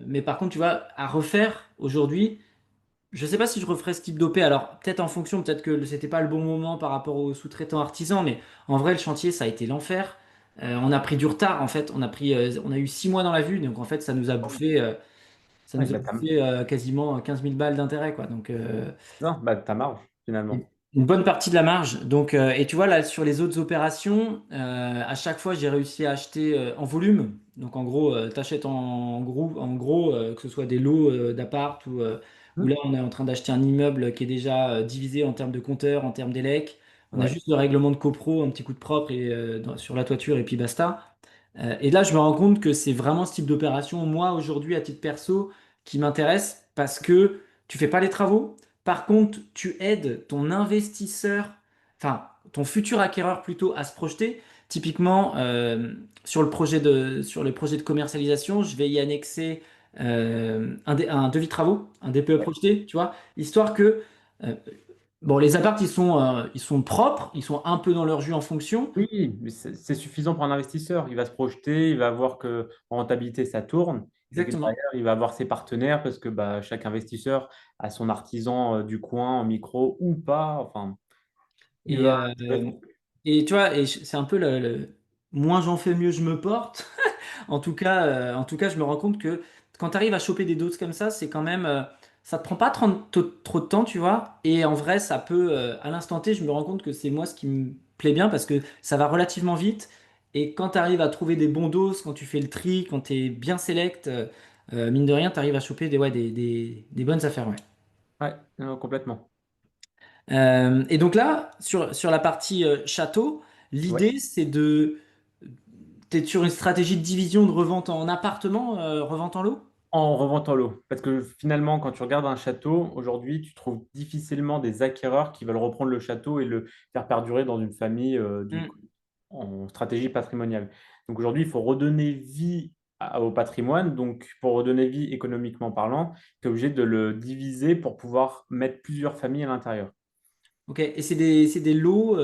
[SPEAKER 1] Mais par contre, tu vois, à refaire aujourd'hui, je sais pas si je referais ce type d'OP. Alors, peut-être en fonction, peut-être que c'était pas le bon moment par rapport aux sous-traitants artisans, mais en vrai, le chantier, ça a été l'enfer. On a pris du retard, en fait. On a eu 6 mois dans la vue, donc en fait, ça
[SPEAKER 2] ouais,
[SPEAKER 1] nous a bouffé quasiment 15 000 balles d'intérêt, quoi. Donc,
[SPEAKER 2] non, bah, ta marge, finalement.
[SPEAKER 1] une bonne partie de la marge. Donc, et tu vois, là, sur les autres opérations, à chaque fois, j'ai réussi à acheter en volume. Donc, en gros, tu achètes en gros que ce soit des lots d'appart ou là,
[SPEAKER 2] Hmm.
[SPEAKER 1] on est en train d'acheter un immeuble qui est déjà divisé en termes de compteurs, en termes d'élec. On a
[SPEAKER 2] Ouais.
[SPEAKER 1] juste le règlement de copro, un petit coup de propre sur la toiture et puis basta. Et là, je me rends compte que c'est vraiment ce type d'opération, moi, aujourd'hui, à titre perso, qui m'intéresse parce que tu fais pas les travaux. Par contre, tu aides ton investisseur, enfin, ton futur acquéreur plutôt, à se projeter. Typiquement, sur le projet de commercialisation, je vais y annexer un devis de travaux, un DPE
[SPEAKER 2] Ouais.
[SPEAKER 1] projeté, tu vois, histoire que, euh, bon, les apparts, ils sont propres, ils sont un peu dans leur jus en fonction.
[SPEAKER 2] Oui, mais c'est suffisant pour un investisseur. Il va se projeter, il va voir que en rentabilité, ça tourne. Et que
[SPEAKER 1] Exactement.
[SPEAKER 2] derrière, il va avoir ses partenaires parce que bah, chaque investisseur a son artisan du coin en micro ou pas. Enfin, il
[SPEAKER 1] Et,
[SPEAKER 2] va
[SPEAKER 1] euh,
[SPEAKER 2] gérer son truc.
[SPEAKER 1] et tu vois, c'est un peu moins j'en fais, mieux je me porte. En tout cas, je me rends compte que quand tu arrives à choper des doses comme ça, c'est quand même, ça te prend pas trop de temps, tu vois. Et en vrai, ça peut, à l'instant T, je me rends compte que c'est moi ce qui me plaît bien parce que ça va relativement vite. Et quand tu arrives à trouver des bons doses, quand tu fais le tri, quand tu es bien select, mine de rien, tu arrives à choper des bonnes affaires, ouais.
[SPEAKER 2] Ouais, complètement.
[SPEAKER 1] Et donc là, sur la partie château,
[SPEAKER 2] Ouais.
[SPEAKER 1] l'idée c'est t'es sur une stratégie de division de revente en appartement, revente en lot?
[SPEAKER 2] En revantant l'eau. Parce que finalement, quand tu regardes un château, aujourd'hui, tu trouves difficilement des acquéreurs qui veulent reprendre le château et le faire perdurer dans une famille
[SPEAKER 1] Hmm.
[SPEAKER 2] en stratégie patrimoniale. Donc aujourd'hui, il faut redonner vie au patrimoine. Donc pour redonner vie économiquement parlant, tu es obligé de le diviser pour pouvoir mettre plusieurs familles à l'intérieur.
[SPEAKER 1] Ok, et c'est des lots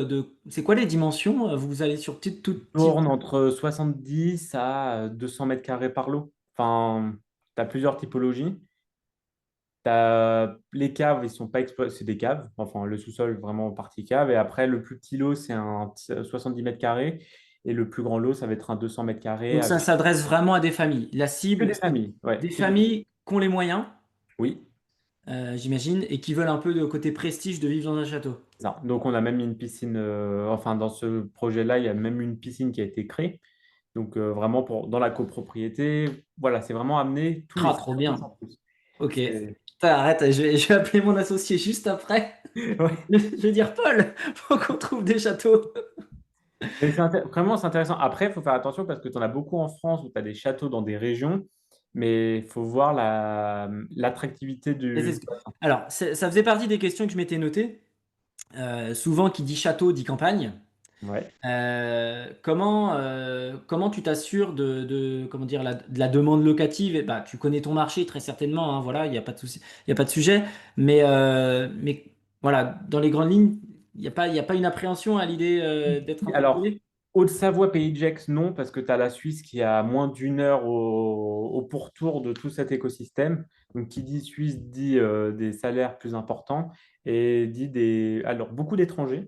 [SPEAKER 1] C'est quoi les dimensions? Vous allez sur tout type.
[SPEAKER 2] Tourne entre 70 à 200 mètres carrés par lot. Enfin, tu as plusieurs typologies. Les caves, ils sont pas exploités, c'est des caves. Enfin, le sous-sol, vraiment partie cave. Et après, le plus petit lot, c'est un 70 mètres carrés. Et le plus grand lot, ça va être un 200 mètres carrés
[SPEAKER 1] Donc ça
[SPEAKER 2] avec
[SPEAKER 1] s'adresse vraiment à des familles. La
[SPEAKER 2] que
[SPEAKER 1] cible,
[SPEAKER 2] des
[SPEAKER 1] c'est
[SPEAKER 2] familles. Ouais,
[SPEAKER 1] des
[SPEAKER 2] que des familles.
[SPEAKER 1] familles qui ont les moyens,
[SPEAKER 2] Oui,
[SPEAKER 1] j'imagine, et qui veulent un peu de côté prestige de vivre dans un château.
[SPEAKER 2] c'est ça. Donc, on a même mis une piscine. Enfin, dans ce projet-là, il y a même une piscine qui a été créée. Donc, vraiment, dans la copropriété, voilà, c'est vraiment amener tous les
[SPEAKER 1] Ah, trop
[SPEAKER 2] services
[SPEAKER 1] bien.
[SPEAKER 2] en plus.
[SPEAKER 1] Ok.
[SPEAKER 2] C'est-
[SPEAKER 1] Putain, arrête, je vais appeler mon associé juste après.
[SPEAKER 2] Ouais.
[SPEAKER 1] Je vais dire, Paul, faut qu'on trouve des châteaux.
[SPEAKER 2] Mais vraiment, c'est intéressant. Après, il faut faire attention parce que tu en as beaucoup en France où tu as des châteaux dans des régions, mais il faut voir l'attractivité
[SPEAKER 1] Et
[SPEAKER 2] du.
[SPEAKER 1] Alors, ça faisait partie des questions que je m'étais notées. Souvent, qui dit château dit campagne.
[SPEAKER 2] Ouais.
[SPEAKER 1] Comment tu t'assures comment dire, de la demande locative? Eh ben, tu connais ton marché très certainement, hein, voilà, il n'y a pas de souci, il y a pas de sujet. Mais voilà, dans les grandes lignes, il y a pas une appréhension à l'idée d'être
[SPEAKER 2] Alors,
[SPEAKER 1] interpellé.
[SPEAKER 2] Haute-Savoie, Pays de Gex, non, parce que tu as la Suisse qui est à moins d'1 heure au pourtour de tout cet écosystème. Donc, qui dit Suisse dit des salaires plus importants et dit alors, beaucoup d'étrangers.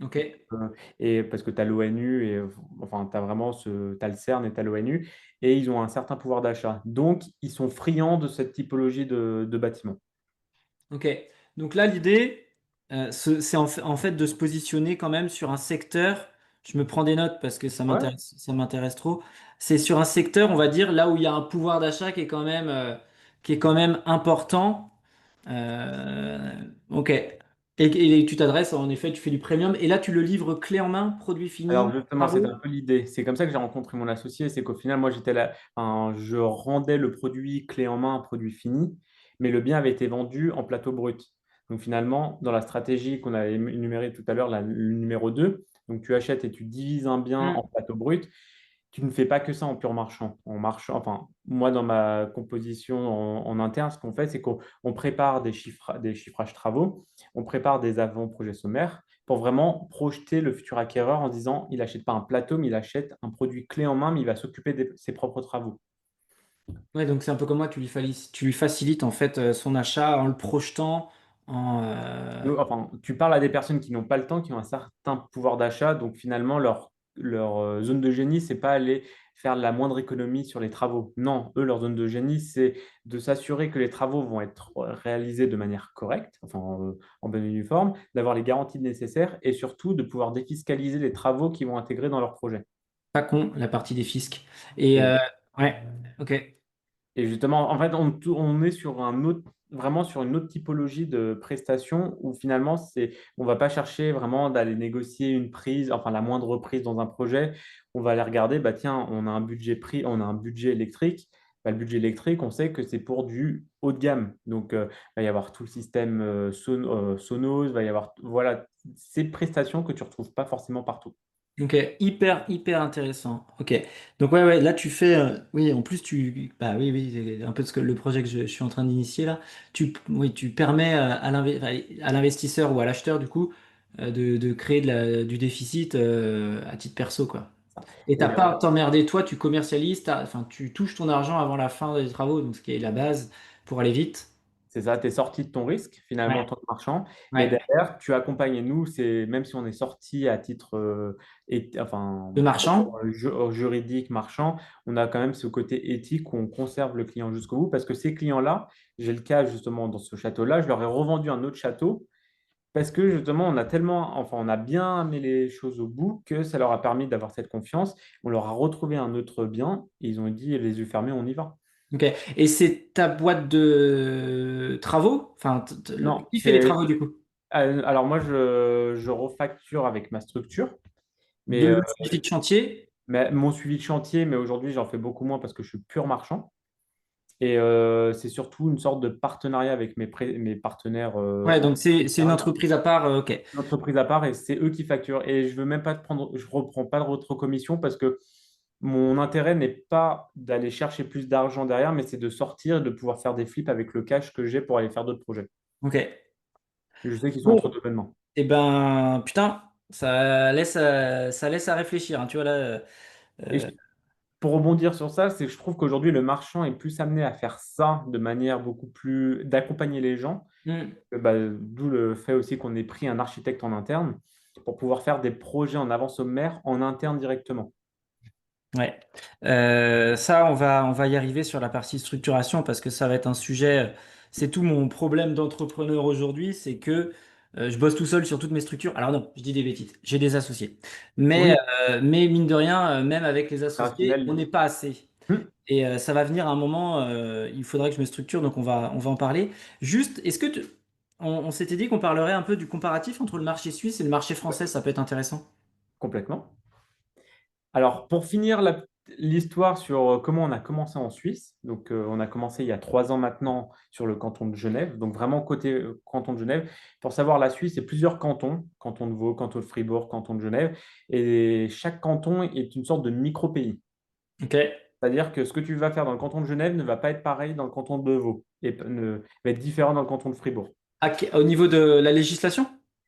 [SPEAKER 1] Ok.
[SPEAKER 2] euh, et parce que tu as l'ONU et enfin, tu as vraiment t'as le CERN et tu as l'ONU et ils ont un certain pouvoir d'achat. Donc, ils sont friands de cette typologie de bâtiments.
[SPEAKER 1] Ok. Donc là, l'idée, c'est en fait de se positionner quand même sur un secteur. Je me prends des notes parce que
[SPEAKER 2] Ouais.
[SPEAKER 1] ça m'intéresse trop. C'est sur un secteur, on va dire, là où il y a un pouvoir d'achat qui est quand même important. Ok. Et tu t'adresses, en effet, tu fais du premium. Et là, tu le livres clé en main, produit
[SPEAKER 2] Alors
[SPEAKER 1] fini,
[SPEAKER 2] justement, c'est un
[SPEAKER 1] travaux.
[SPEAKER 2] peu l'idée. C'est comme ça que j'ai rencontré mon associé. C'est qu'au final, moi, j'étais là, enfin, je rendais le produit clé en main, un produit fini, mais le bien avait été vendu en plateau brut. Donc finalement, dans la stratégie qu'on avait énumérée tout à l'heure, le numéro 2, donc tu achètes et tu divises un bien
[SPEAKER 1] Hmm.
[SPEAKER 2] en plateau brut. Tu ne fais pas que ça en pur marchand. En marchand, enfin, moi, dans ma composition en interne, ce qu'on fait, c'est qu'on prépare des chiffrages travaux, on prépare des avant-projets sommaires pour vraiment projeter le futur acquéreur en disant, il n'achète pas un plateau, mais il achète un produit clé en main, mais il va s'occuper de ses propres travaux.
[SPEAKER 1] Ouais, donc c'est un peu comme moi, tu lui facilites en fait son achat en le projetant en.
[SPEAKER 2] Enfin, tu parles à des personnes qui n'ont pas le temps, qui ont un certain pouvoir d'achat, donc finalement, leur zone de génie, c'est pas aller faire la moindre économie sur les travaux. Non, eux, leur zone de génie, c'est de s'assurer que les travaux vont être réalisés de manière correcte, enfin, en bonne et due forme, d'avoir les garanties nécessaires et surtout de pouvoir défiscaliser les travaux qu'ils vont intégrer dans leur projet.
[SPEAKER 1] Pas con, la partie des fiscs. Et ouais, ok.
[SPEAKER 2] Et justement, en fait, on est sur vraiment sur une autre typologie de prestations où finalement, on va pas chercher vraiment d'aller négocier une prise, enfin la moindre prise dans un projet. On va aller regarder, bah tiens, on a un budget prix, on a un budget électrique. Bah, le budget électrique, on sait que c'est pour du haut de gamme. Donc, il va y avoir tout le système Sonos, il va y avoir voilà, ces prestations que tu ne retrouves pas forcément partout.
[SPEAKER 1] Ok, hyper intéressant. Ok. Donc ouais, là tu fais, oui, en plus bah oui, c'est un peu ce que le projet que je suis en train d'initier là. Oui, tu permets à l'investisseur ou à l'acheteur du coup de créer du déficit à titre perso quoi. Et
[SPEAKER 2] Et
[SPEAKER 1] t'as pas à t'emmerder, toi, tu commercialises, enfin, tu touches ton argent avant la fin des travaux, donc ce qui est la base pour aller vite.
[SPEAKER 2] c'est ça, tu es sorti de ton risque finalement en
[SPEAKER 1] Ouais.
[SPEAKER 2] tant que marchand. Et
[SPEAKER 1] Ouais.
[SPEAKER 2] derrière, tu accompagnes. Et nous, même si on est sorti à titre enfin,
[SPEAKER 1] Le marchand.
[SPEAKER 2] juridique, marchand, on a quand même ce côté éthique où on conserve le client jusqu'au bout. Parce que ces clients-là, j'ai le cas justement dans ce château-là, je leur ai revendu un autre château. Parce que justement, enfin, on a bien amené les choses au bout, que ça leur a permis d'avoir cette confiance. On leur a retrouvé un autre bien et ils ont dit les yeux fermés, on y va.
[SPEAKER 1] Ok. Et c'est ta boîte de travaux? Enfin,
[SPEAKER 2] Non,
[SPEAKER 1] qui fait les travaux du coup?
[SPEAKER 2] alors moi, je refacture avec ma structure, mais,
[SPEAKER 1] De le suivi de chantier?
[SPEAKER 2] mon suivi de chantier, mais aujourd'hui, j'en fais beaucoup moins parce que je suis pur marchand. Et c'est surtout une sorte de partenariat avec mes partenaires
[SPEAKER 1] Ouais,
[SPEAKER 2] en
[SPEAKER 1] donc c'est une
[SPEAKER 2] interne,
[SPEAKER 1] entreprise à part, ok.
[SPEAKER 2] une entreprise à part, et c'est eux qui facturent. Et je veux même pas te prendre, je reprends pas de commission parce que mon intérêt n'est pas d'aller chercher plus d'argent derrière, mais c'est de sortir et de pouvoir faire des flips avec le cash que j'ai pour aller faire d'autres projets.
[SPEAKER 1] Ok.
[SPEAKER 2] Et je sais qu'ils sont
[SPEAKER 1] Bon,
[SPEAKER 2] entre deux événements.
[SPEAKER 1] et ben, putain, ça laisse à réfléchir, hein, tu vois là.
[SPEAKER 2] Et
[SPEAKER 1] euh,
[SPEAKER 2] pour rebondir sur ça, c'est que je trouve qu'aujourd'hui, le marchand est plus amené à faire ça de manière beaucoup plus d'accompagner les gens.
[SPEAKER 1] hmm.
[SPEAKER 2] Bah, d'où le fait aussi qu'on ait pris un architecte en interne pour pouvoir faire des projets en avant sommaire en interne directement.
[SPEAKER 1] Ouais. Ça, on va y arriver sur la partie structuration parce que ça va être un sujet. C'est tout mon problème d'entrepreneur aujourd'hui, c'est que je bosse tout seul sur toutes mes structures. Alors non, je dis des bêtises. J'ai des associés, mais
[SPEAKER 2] Oui,
[SPEAKER 1] mine de rien, même avec les associés, on
[SPEAKER 2] opérationnel.
[SPEAKER 1] n'est pas assez.
[SPEAKER 2] Hmm,
[SPEAKER 1] Et ça va venir à un moment. Il faudrait que je me structure, donc on va en parler. Juste, est-ce que on s'était dit qu'on parlerait un peu du comparatif entre le marché suisse et le marché français, ça peut être intéressant.
[SPEAKER 2] complètement. Alors, pour finir l'histoire sur comment on a commencé en Suisse, donc on a commencé il y a 3 ans maintenant sur le canton de Genève, donc vraiment côté canton de Genève. Pour savoir, la Suisse, c'est plusieurs cantons, canton de Vaud, canton de Fribourg, canton de Genève, et chaque canton est une sorte de micro-pays.
[SPEAKER 1] Ok.
[SPEAKER 2] C'est-à-dire que ce que tu vas faire dans le canton de Genève ne va pas être pareil dans le canton de Vaud et va être différent dans le canton de Fribourg.
[SPEAKER 1] Au niveau de la législation?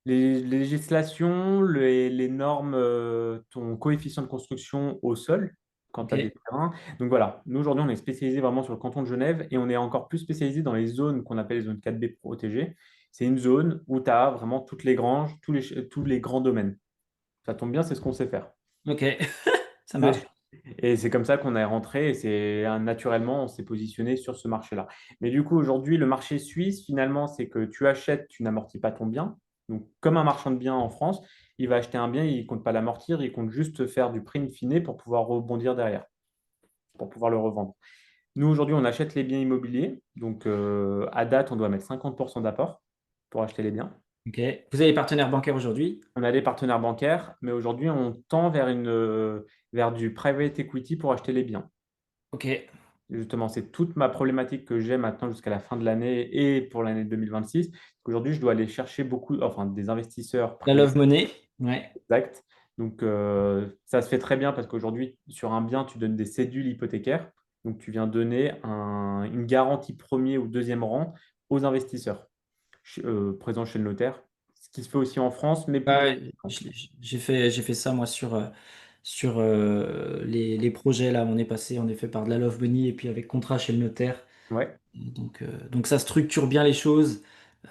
[SPEAKER 2] Les législations, les normes, ton coefficient de construction au sol, quand tu
[SPEAKER 1] Ok,
[SPEAKER 2] as des terrains. Donc voilà, nous aujourd'hui, on est spécialisé vraiment sur le canton de Genève et on est encore plus spécialisé dans les zones qu'on appelle les zones 4B protégées. C'est une zone où tu as vraiment toutes les granges, tous les grands domaines. Ça tombe bien, c'est ce qu'on sait faire.
[SPEAKER 1] ok, ça marche.
[SPEAKER 2] Et c'est comme ça qu'on est rentré et c'est naturellement, on s'est positionné sur ce marché-là. Mais du coup, aujourd'hui, le marché suisse, finalement, c'est que tu achètes, tu n'amortis pas ton bien. Donc, comme un marchand de biens en France, il va acheter un bien, il ne compte pas l'amortir, il compte juste faire du prix in fine pour pouvoir rebondir derrière, pour pouvoir le revendre. Nous, aujourd'hui, on achète les biens immobiliers. Donc, à date, on doit mettre 50% d'apport pour acheter les biens.
[SPEAKER 1] Ok. Vous avez partenaire bancaire aujourd'hui?
[SPEAKER 2] On a des partenaires bancaires, mais aujourd'hui, on tend vers vers du private equity pour acheter les biens.
[SPEAKER 1] Ok.
[SPEAKER 2] Justement, c'est toute ma problématique que j'ai maintenant jusqu'à la fin de l'année et pour l'année 2026. Qu'aujourd'hui, je dois aller chercher enfin, des investisseurs
[SPEAKER 1] La
[SPEAKER 2] privés
[SPEAKER 1] Love Money? Ouais.
[SPEAKER 2] exacts. Donc, ça se fait très bien parce qu'aujourd'hui, sur un bien, tu donnes des cédules hypothécaires. Donc, tu viens donner une garantie premier ou deuxième rang aux investisseurs présents chez le notaire. Ce qui se fait aussi en France, mais plutôt.
[SPEAKER 1] Ouais, j'ai fait ça moi sur les projets là. On est passé en effet par de la Love Money et puis avec contrat chez le notaire.
[SPEAKER 2] Ouais,
[SPEAKER 1] Donc ça structure bien les choses.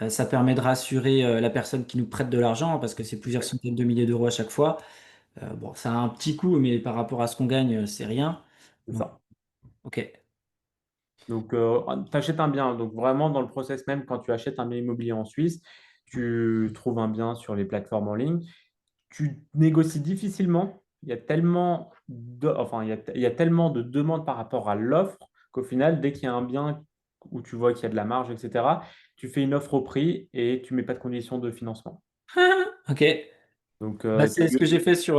[SPEAKER 1] Ça permet de rassurer la personne qui nous prête de l'argent hein, parce que c'est plusieurs centaines de milliers d'euros à chaque fois. Bon, ça a un petit coût, mais par rapport à ce qu'on gagne, c'est rien.
[SPEAKER 2] c'est
[SPEAKER 1] Donc,
[SPEAKER 2] ça.
[SPEAKER 1] ok.
[SPEAKER 2] Donc, tu achètes un bien. Donc, vraiment, dans le process même, quand tu achètes un bien immobilier en Suisse, tu trouves un bien sur les plateformes en ligne. Tu négocies difficilement. Il y a tellement enfin, il y a tellement de demandes par rapport à l'offre qu'au final, dès qu'il y a un bien où tu vois qu'il y a de la marge, etc., tu fais une offre au prix et tu mets pas de conditions de financement.
[SPEAKER 1] Ok.
[SPEAKER 2] Donc,
[SPEAKER 1] Bah, c'est ce que j'ai fait sur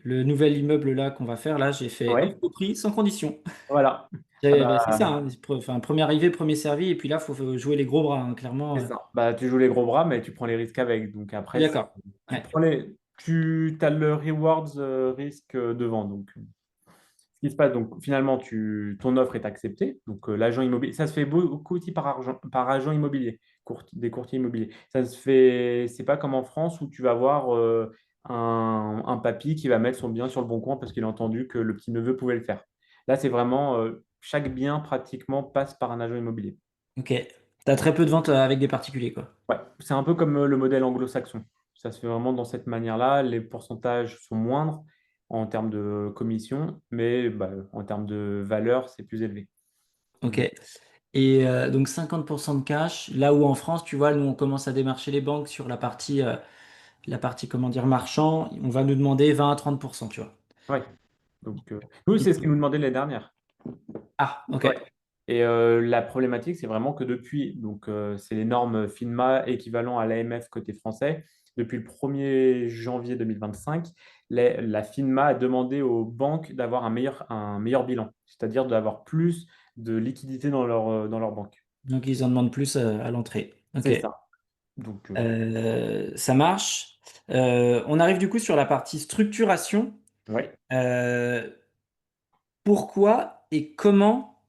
[SPEAKER 1] le nouvel immeuble là qu'on va faire. Là, j'ai fait offre
[SPEAKER 2] ouais,
[SPEAKER 1] au prix sans condition.
[SPEAKER 2] voilà. Ah
[SPEAKER 1] Bah, c'est
[SPEAKER 2] bah,
[SPEAKER 1] ça, hein. Enfin, premier arrivé, premier servi. Et puis là, il faut jouer les gros bras, hein, clairement.
[SPEAKER 2] c'est ça. Bah, tu joues les gros bras, mais tu prends les risques avec. Donc,
[SPEAKER 1] Je suis
[SPEAKER 2] après,
[SPEAKER 1] d'accord.
[SPEAKER 2] tu
[SPEAKER 1] Ouais.
[SPEAKER 2] prends tu as le rewards risque devant. Donc, ce qui se passe, donc finalement, ton offre est acceptée. Donc, l'agent immobilier, ça se fait beaucoup aussi par agent immobilier, des courtiers immobiliers. Ça se fait, c'est pas comme en France où tu vas avoir un papy qui va mettre son bien sur le bon coin parce qu'il a entendu que le petit-neveu pouvait le faire. Là, c'est vraiment chaque bien pratiquement passe par un agent immobilier.
[SPEAKER 1] Ok. T'as très peu de ventes avec des particuliers, quoi.
[SPEAKER 2] Ouais, c'est un peu comme le modèle anglo-saxon. Ça se fait vraiment dans cette manière-là. Les pourcentages sont moindres en termes de commission, mais bah, en termes de valeur, c'est plus élevé.
[SPEAKER 1] Ok. Et donc 50% de cash, là où en France, tu vois, nous on commence à démarcher les banques sur la partie comment dire, marchand, on va nous demander 20 à 30%, tu vois.
[SPEAKER 2] Ouais. Donc, nous, c'est ce qu'ils nous demandaient l'année dernière.
[SPEAKER 1] Ah, ok.
[SPEAKER 2] Ouais. Et la problématique, c'est vraiment que depuis, donc c'est les normes FINMA équivalent à l'AMF côté français, depuis le 1er janvier 2025, la FINMA a demandé aux banques d'avoir un meilleur bilan, c'est-à-dire d'avoir plus de liquidité dans leur banque.
[SPEAKER 1] Donc ils en demandent plus à l'entrée. Ok.
[SPEAKER 2] C'est ça. Donc,
[SPEAKER 1] Ça marche. On arrive du coup sur la partie structuration.
[SPEAKER 2] ouais.
[SPEAKER 1] Euh, pourquoi et comment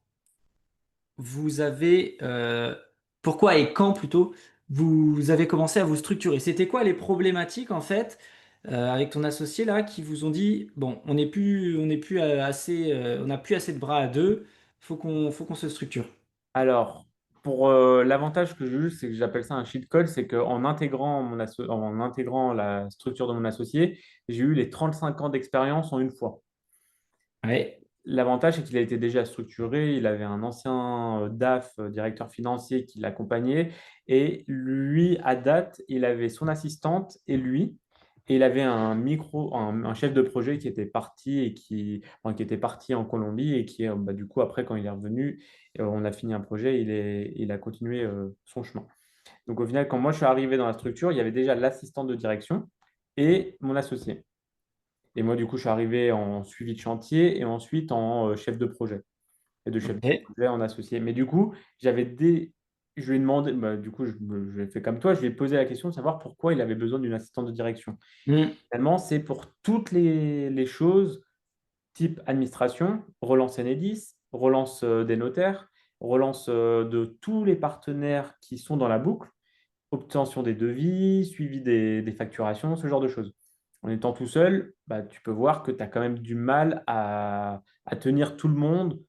[SPEAKER 1] vous avez, pourquoi et quand plutôt, vous avez commencé à vous structurer? C'était quoi les problématiques en fait avec ton associé là qui vous ont dit, bon, on n'est plus assez, on n'a plus assez de bras à deux, faut qu'on se structure.
[SPEAKER 2] Alors, pour l'avantage que j'ai eu, c'est que j'appelle ça un cheat code, c'est qu'en intégrant en intégrant la structure de mon associé, j'ai eu les 35 ans d'expérience en une fois.
[SPEAKER 1] Ouais.
[SPEAKER 2] L'avantage, c'est qu'il a été déjà structuré, il avait un ancien DAF, directeur financier, qui l'accompagnait, et lui, à date, il avait son assistante et lui, et il avait un chef de projet qui était parti enfin, qui était parti en Colombie et qui, bah, du coup, après, quand il est revenu, on a fini un projet, il a continué son chemin. Donc, au final, quand moi je suis arrivé dans la structure, il y avait déjà l'assistant de direction et mon associé. Et moi, du coup, je suis arrivé en suivi de chantier et ensuite en chef de projet. Et de chef de
[SPEAKER 1] Ok.
[SPEAKER 2] projet en associé. Mais du coup, je lui ai demandé, bah, du coup, je l'ai fait comme toi, je lui ai posé la question de savoir pourquoi il avait besoin d'une assistante de direction.
[SPEAKER 1] Hmm.
[SPEAKER 2] Finalement, c'est pour toutes les choses type administration, relance Enedis, relance des notaires, relance de tous les partenaires qui sont dans la boucle. obtention des devis, suivi des facturations, ce genre de choses. En étant tout seul, bah, tu peux voir que tu as quand même du mal à tenir tout le monde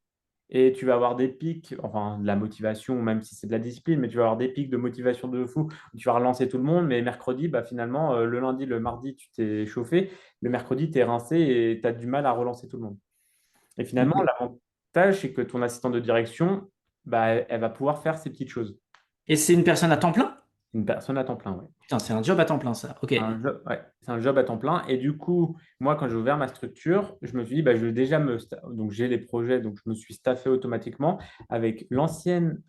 [SPEAKER 2] et tu vas avoir des pics, enfin de la motivation, même si c'est de la discipline, mais tu vas avoir des pics de motivation de fou où tu vas relancer tout le monde, mais mercredi, bah, finalement, le lundi, le mardi, tu t'es chauffé, le mercredi, tu es rincé et tu as du mal à relancer tout le monde. Et finalement,
[SPEAKER 1] Ok.
[SPEAKER 2] l'avantage, c'est que ton assistant de direction, bah, elle va pouvoir faire ces petites choses.
[SPEAKER 1] Et c'est une personne à temps plein?
[SPEAKER 2] Une personne à temps plein, ouais.
[SPEAKER 1] Putain, c'est un job à temps plein, ça. Ok.
[SPEAKER 2] Ouais, c'est un job à temps plein. Et du coup, moi, quand j'ai ouvert ma structure, je me suis dit, bah, je vais déjà donc j'ai les projets, donc je me suis staffé automatiquement avec l'ancienne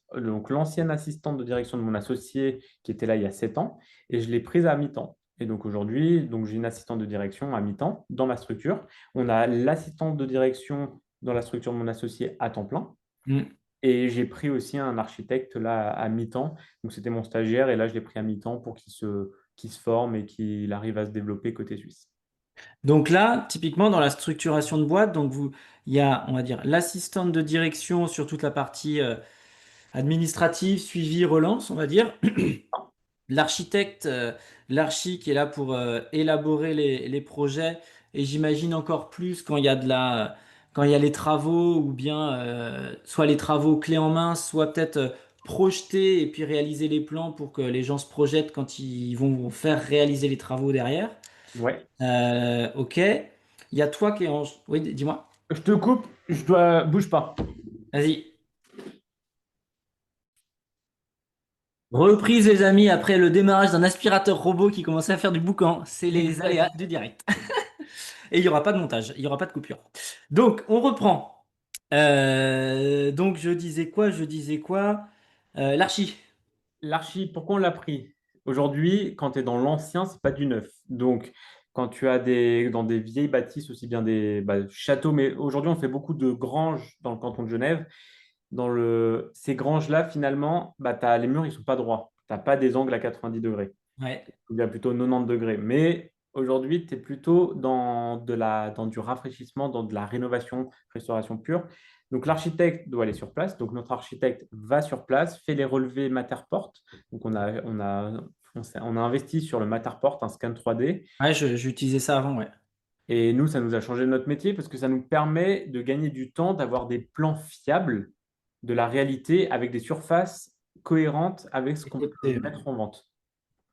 [SPEAKER 2] assistante de direction de mon associé qui était là il y a 7 ans, et je l'ai prise à mi-temps. Et donc aujourd'hui, donc j'ai une assistante de direction à mi-temps dans ma structure. On a l'assistante de direction dans la structure de mon associé à temps plein.
[SPEAKER 1] Hmm.
[SPEAKER 2] Et j'ai pris aussi un architecte là à mi-temps. Donc c'était mon stagiaire et là je l'ai pris à mi-temps pour qu'il se forme et qu'il arrive à se développer côté suisse.
[SPEAKER 1] Donc là, typiquement dans la structuration de boîte, il y a, on va dire, l'assistante de direction sur toute la partie administrative, suivi, relance, on va dire. L'architecte, l'archi qui est là pour élaborer les projets, et j'imagine encore plus quand il y a quand il y a les travaux, ou bien soit les travaux clés en main, soit peut-être projeter et puis réaliser les plans pour que les gens se projettent quand ils vont faire réaliser les travaux derrière.
[SPEAKER 2] Ouais.
[SPEAKER 1] Ok. Il y a toi qui est en... Oui, dis-moi.
[SPEAKER 2] Je te coupe, je dois. Bouge pas.
[SPEAKER 1] Vas-y. Reprise les amis après le démarrage d'un aspirateur robot qui commençait à faire du boucan. C'est les aléas
[SPEAKER 2] Exact.
[SPEAKER 1] du direct. Et il n'y aura pas de montage, il n'y aura pas de coupure. Donc, on reprend. Donc, je disais quoi? Je disais quoi? L'archi.
[SPEAKER 2] L'archi, pourquoi on l'a pris? Aujourd'hui, quand tu es dans l'ancien, c'est pas du neuf. Donc, quand tu as dans des vieilles bâtisses, aussi bien des châteaux, mais aujourd'hui, on fait beaucoup de granges dans le canton de Genève. Ces granges-là, finalement, bah, les murs, ils sont pas droits. Tu n'as pas des angles à 90 degrés.
[SPEAKER 1] Ouais.
[SPEAKER 2] Il y a plutôt 90 degrés. Mais aujourd'hui, tu es plutôt dans du rafraîchissement, dans de la rénovation, restauration pure. Donc l'architecte doit aller sur place. Donc notre architecte va sur place, fait les relevés Matterport. Donc on a investi sur le Matterport, un scan 3D.
[SPEAKER 1] Ouais, j'utilisais ça avant, ouais.
[SPEAKER 2] Et nous, ça nous a changé notre métier parce que ça nous permet de gagner du temps, d'avoir des plans fiables de la réalité avec des surfaces cohérentes avec ce qu'on peut mettre en vente.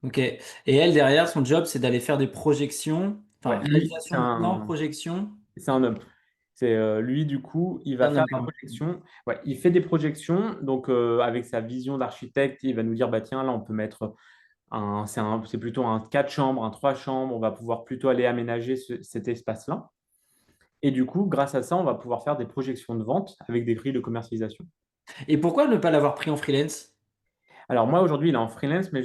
[SPEAKER 1] Ok. Et elle, derrière, son job, c'est d'aller faire des projections, enfin,
[SPEAKER 2] Ouais, lui,
[SPEAKER 1] réalisation de plans, projection.
[SPEAKER 2] c'est un homme. Lui, du coup, il
[SPEAKER 1] C'est
[SPEAKER 2] va
[SPEAKER 1] un
[SPEAKER 2] faire
[SPEAKER 1] homme,
[SPEAKER 2] des
[SPEAKER 1] pardon.
[SPEAKER 2] projections. Ouais, il fait des projections. Donc, avec sa vision d'architecte, il va nous dire, bah, tiens, là, on peut mettre c'est plutôt un 4 chambres, un 3 chambres. On va pouvoir plutôt aller aménager cet espace-là. Et du coup, grâce à ça, on va pouvoir faire des projections de vente avec des prix de commercialisation.
[SPEAKER 1] Et pourquoi ne pas l'avoir pris en freelance?
[SPEAKER 2] Alors, moi, aujourd'hui, il est en freelance, mais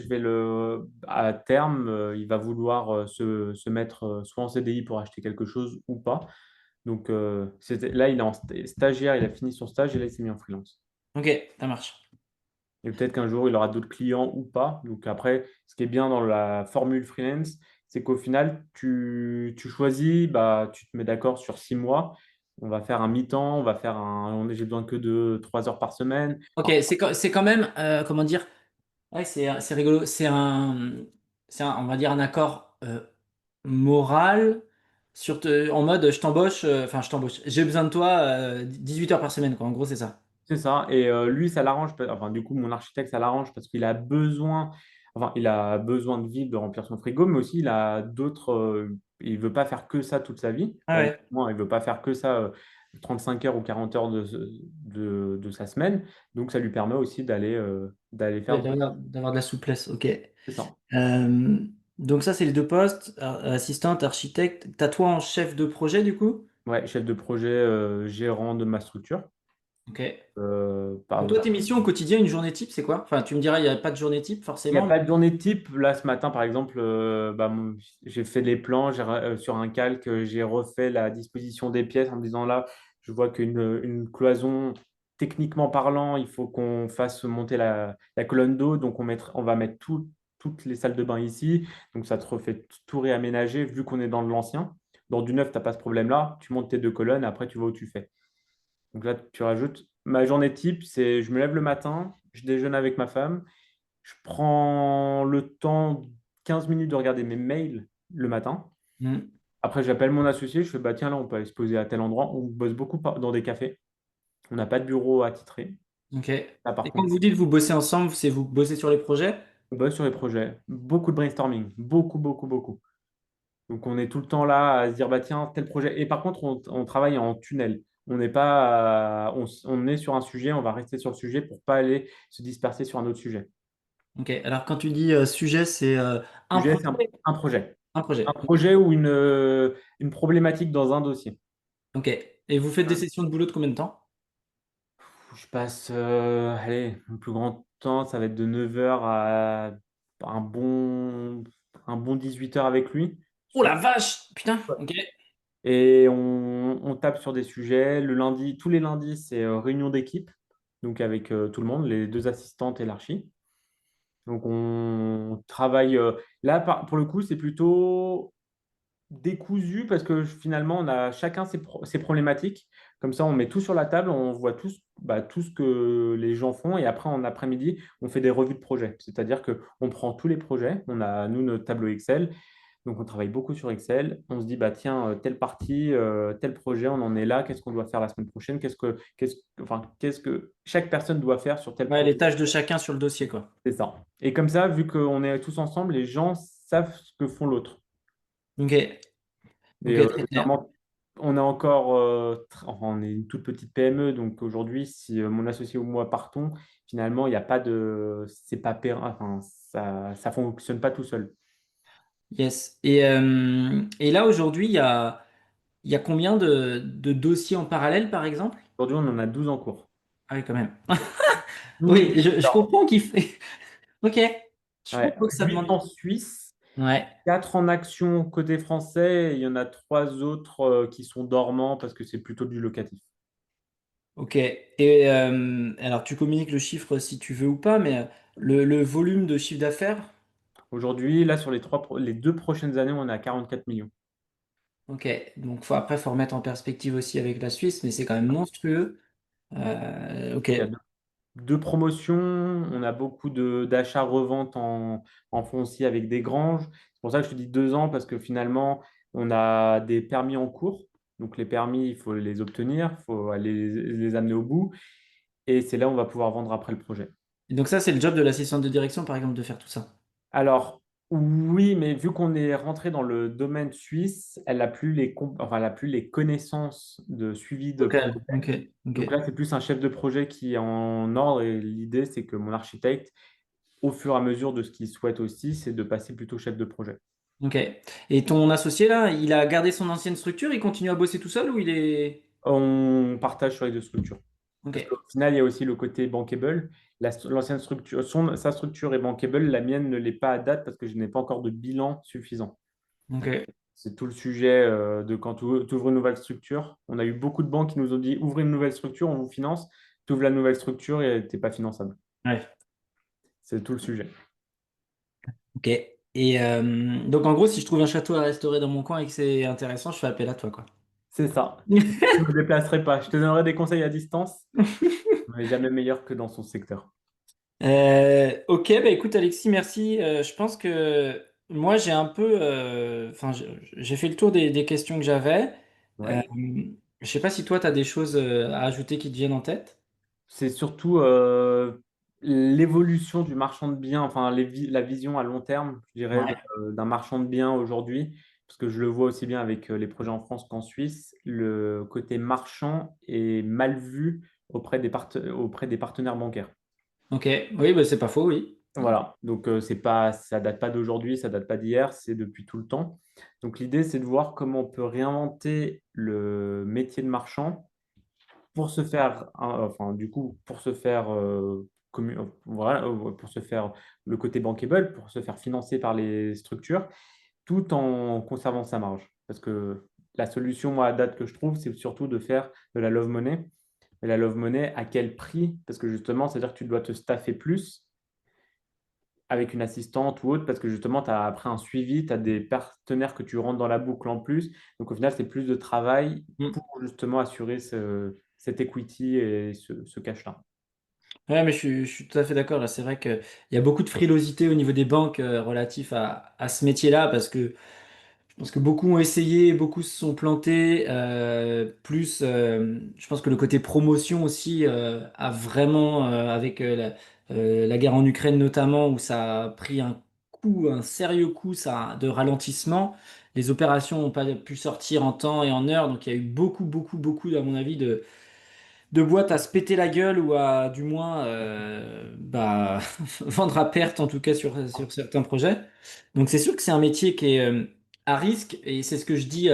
[SPEAKER 2] à terme, il va vouloir se mettre soit en CDI pour acheter quelque chose ou pas. Donc là, il est en stagiaire, il a fini son stage et là, il s'est mis en freelance.
[SPEAKER 1] Ok, ça marche.
[SPEAKER 2] Et peut-être qu'un jour, il aura d'autres clients ou pas. Donc après, ce qui est bien dans la formule freelance, c'est qu'au final, tu choisis, bah, tu te mets d'accord sur 6 mois. On va faire un mi-temps, j'ai besoin que de 3 heures par semaine.
[SPEAKER 1] Ok, c'est quand même, comment dire, ouais, c'est rigolo. On va dire, un accord moral en mode je t'embauche, enfin je t'embauche. J'ai besoin de toi 18 heures par semaine, quoi. En gros, c'est ça.
[SPEAKER 2] C'est ça. Et lui, ça l'arrange. Enfin, du coup, mon architecte, ça l'arrange parce il a besoin de vivre, de remplir son frigo, mais aussi il a d'autres. Il veut pas faire que ça toute sa vie.
[SPEAKER 1] Ah ouais.
[SPEAKER 2] Moi, il veut pas faire que ça 35 heures ou 40 heures de sa semaine. Donc, ça lui permet aussi d'aller
[SPEAKER 1] Ouais,
[SPEAKER 2] faire.
[SPEAKER 1] d'avoir de la souplesse, ok.
[SPEAKER 2] C'est ça.
[SPEAKER 1] Euh, donc ça, c'est les deux postes, assistante, architecte. T'as toi en chef de projet, du coup?
[SPEAKER 2] Ouais, chef de projet, gérant de ma structure.
[SPEAKER 1] Ok.
[SPEAKER 2] Euh,
[SPEAKER 1] Donc
[SPEAKER 2] par-
[SPEAKER 1] toi, tes missions au quotidien, une journée type, c'est quoi? Enfin, tu me diras, il n'y a pas de journée type,
[SPEAKER 2] Il n'y a
[SPEAKER 1] forcément.
[SPEAKER 2] pas de journée type. Là, ce matin, par exemple, j'ai fait les plans sur un calque. J'ai refait la disposition des pièces en me disant là, je vois qu'une cloison, techniquement parlant, il faut qu'on fasse monter la colonne d'eau. Donc, on va mettre toutes les salles de bain ici. Donc, ça te refait tout réaménager vu qu'on est dans de l'ancien. Dans du neuf, tu n'as pas ce problème-là. Tu montes tes 2 colonnes, après, tu vois où tu fais. Donc là, tu rajoutes. Ma journée type, c'est je me lève le matin, je déjeune avec ma femme. Je prends le temps, 15 minutes de regarder mes mails le matin.
[SPEAKER 1] Hmm.
[SPEAKER 2] Après, j'appelle mon associé, je fais, bah tiens, là, on peut aller se poser à tel endroit. On bosse beaucoup dans des cafés. On n'a pas de bureau attitré.
[SPEAKER 1] Ok.
[SPEAKER 2] Là, par
[SPEAKER 1] Et quand
[SPEAKER 2] contre,
[SPEAKER 1] vous dites vous bossez ensemble, c'est vous bossez sur les projets?
[SPEAKER 2] on bosse sur les projets. Beaucoup de brainstorming. Beaucoup, beaucoup, beaucoup. Donc, on est tout le temps là à se dire, bah tiens, tel projet. Et par contre, on travaille en tunnel. On n'est pas, on est sur un sujet, on va rester sur le sujet pour pas aller se disperser sur un autre sujet.
[SPEAKER 1] Ok. Alors quand tu dis sujet, c'est un
[SPEAKER 2] Sujet, c'est
[SPEAKER 1] projet.
[SPEAKER 2] un projet.
[SPEAKER 1] Un
[SPEAKER 2] Un
[SPEAKER 1] projet. Ok.
[SPEAKER 2] projet ou une problématique dans un dossier.
[SPEAKER 1] Ok. Et vous faites des sessions de boulot de combien de temps?
[SPEAKER 2] Je passe, allez, mon plus grand temps, ça va être de 9 heures à un bon, un bon 18 heures avec lui.
[SPEAKER 1] Oh la vache! Putain, ok.
[SPEAKER 2] Et on tape sur des sujets. Le lundi, tous les lundis, c'est réunion d'équipe, donc avec tout le monde, les deux assistantes et l'archi. Donc on travaille. Là, pour le coup, c'est plutôt décousu parce que finalement, on a chacun ses problématiques. Comme ça, on met tout sur la table, on voit tous, bah, tout ce que les gens font et après, en après-midi, on fait des revues de projet. C'est-à-dire qu'on prend tous les projets, on a, nous, notre tableau Excel, donc on travaille beaucoup sur Excel. On se dit, bah, tiens, telle partie, tel projet, on en est là, qu'est-ce qu'on doit faire la semaine prochaine, enfin, qu'est-ce que chaque personne doit faire sur tel
[SPEAKER 1] Ouais,
[SPEAKER 2] projet.
[SPEAKER 1] les tâches de chacun sur le dossier, quoi.
[SPEAKER 2] C'est ça. Et comme ça, vu qu'on est tous ensemble, les gens savent ce que font l'autre.
[SPEAKER 1] Ok.
[SPEAKER 2] Et
[SPEAKER 1] Ok, très clair.
[SPEAKER 2] clairement, on est encore, enfin, on est une toute petite PME, donc aujourd'hui, si mon associé ou moi partons, finalement, il n'y a pas de, c'est pas périn, enfin, ça fonctionne pas tout seul.
[SPEAKER 1] Yes. Et là, aujourd'hui, il y a combien de dossiers en parallèle, par exemple?
[SPEAKER 2] Aujourd'hui, on en a 12 en cours.
[SPEAKER 1] Ah oui, quand même.
[SPEAKER 2] 12,
[SPEAKER 1] Oui, je comprends qu'il fait. Ok. Je
[SPEAKER 2] ouais,
[SPEAKER 1] comprends que ça
[SPEAKER 2] 8
[SPEAKER 1] demande.
[SPEAKER 2] en Suisse,
[SPEAKER 1] Ouais.
[SPEAKER 2] 4 en action côté français, et il y en a 3 autres qui sont dormants parce que c'est plutôt du locatif.
[SPEAKER 1] Ok. Et alors, tu communiques le chiffre si tu veux ou pas, mais le volume de chiffre d'affaires?
[SPEAKER 2] Aujourd'hui, là, sur les 2 prochaines années, on est à 44 millions.
[SPEAKER 1] Ok. Donc, après, faut remettre en perspective aussi avec la Suisse, mais c'est quand même monstrueux. Ok.
[SPEAKER 2] Il y a deux promotions, on a beaucoup d'achats-reventes en foncier avec des granges. C'est pour ça que je te dis 2 ans, parce que finalement, on a des permis en cours. Donc les permis, il faut les obtenir, il faut aller les amener au bout. Et c'est là où on va pouvoir vendre après le projet.
[SPEAKER 1] Et donc, ça, c'est le job de l'assistante de direction, par exemple, de faire tout ça.
[SPEAKER 2] Alors, oui, mais vu qu'on est rentré dans le domaine suisse, elle n'a plus enfin, elle a plus les connaissances de suivi de
[SPEAKER 1] Ok,
[SPEAKER 2] projet.
[SPEAKER 1] ok,
[SPEAKER 2] Donc
[SPEAKER 1] ok.
[SPEAKER 2] là, c'est plus un chef de projet qui est en ordre. Et l'idée, c'est que mon architecte, au fur et à mesure de ce qu'il souhaite aussi, c'est de passer plutôt chef de projet.
[SPEAKER 1] Ok. Et ton associé là, il a gardé son ancienne structure, il continue à bosser tout seul ou il est...
[SPEAKER 2] On partage sur les deux structures.
[SPEAKER 1] Ok.
[SPEAKER 2] Parce qu'au final, il y a aussi le côté bankable. L'ancienne structure, sa structure est bankable, la mienne ne l'est pas à date parce que je n'ai pas encore de bilan suffisant.
[SPEAKER 1] Ok.
[SPEAKER 2] C'est tout le sujet de quand tu ouvres une nouvelle structure. On a eu beaucoup de banques qui nous ont dit, ouvrez une nouvelle structure, on vous finance. Tu ouvres la nouvelle structure et tu n'es pas finançable.
[SPEAKER 1] Ouais.
[SPEAKER 2] C'est tout le sujet.
[SPEAKER 1] Ok. Et donc en gros, si je trouve un château à restaurer dans mon coin et que c'est intéressant, je fais appel à toi, quoi.
[SPEAKER 2] C'est ça. Je ne me déplacerai pas. Je te donnerai des conseils à distance, mais jamais meilleur que dans son secteur.
[SPEAKER 1] Ok, bah écoute Alexis, merci. Je pense que moi j'ai un peu, enfin j'ai fait le tour des questions que j'avais. Euh,
[SPEAKER 2] Ouais.
[SPEAKER 1] je sais pas si toi tu as des choses à ajouter qui te viennent en tête.
[SPEAKER 2] C'est surtout l'évolution du marchand de biens, enfin la vision à long terme, je dirais,
[SPEAKER 1] Ouais.
[SPEAKER 2] d'un marchand de biens aujourd'hui, parce que je le vois aussi bien avec les projets en France qu'en Suisse, le côté marchand est mal vu auprès des partenaires bancaires.
[SPEAKER 1] Ok, oui, bah c'est pas faux, oui.
[SPEAKER 2] Voilà, donc ça date pas d'aujourd'hui, ça date pas d'hier, c'est depuis tout le temps. Donc l'idée, c'est de voir comment on peut réinventer le métier de marchand pour se faire, enfin, du coup, pour se faire, voilà, pour se faire le côté bankable, pour se faire financer par les structures, tout en conservant sa marge. Parce que la solution, moi, à date que je trouve, c'est surtout de faire de la love money. Mais la love money, à quel prix? Parce que justement, c'est-à-dire que tu dois te staffer plus avec une assistante ou autre, parce que justement, tu as après un suivi, tu as des partenaires que tu rentres dans la boucle en plus. Donc au final, c'est plus de travail
[SPEAKER 1] Mm.
[SPEAKER 2] pour justement assurer cette equity et ce cash-là.
[SPEAKER 1] Ouais, mais je suis tout à fait d'accord. Là, c'est vrai qu'il y a beaucoup de frilosité au niveau des banques relatif à ce métier-là parce que je pense que beaucoup ont essayé, beaucoup se sont plantés. Je pense que le côté promotion aussi a vraiment, avec la guerre en Ukraine notamment, où ça a pris un coup, un sérieux coup ça, de ralentissement. Les opérations n'ont pas pu sortir en temps et en heure, donc il y a eu beaucoup, à mon avis, de boîtes à se péter la gueule ou à du moins bah, vendre à perte en tout cas sur certains projets. Donc c'est sûr que c'est un métier qui est à risque et c'est ce que je dis.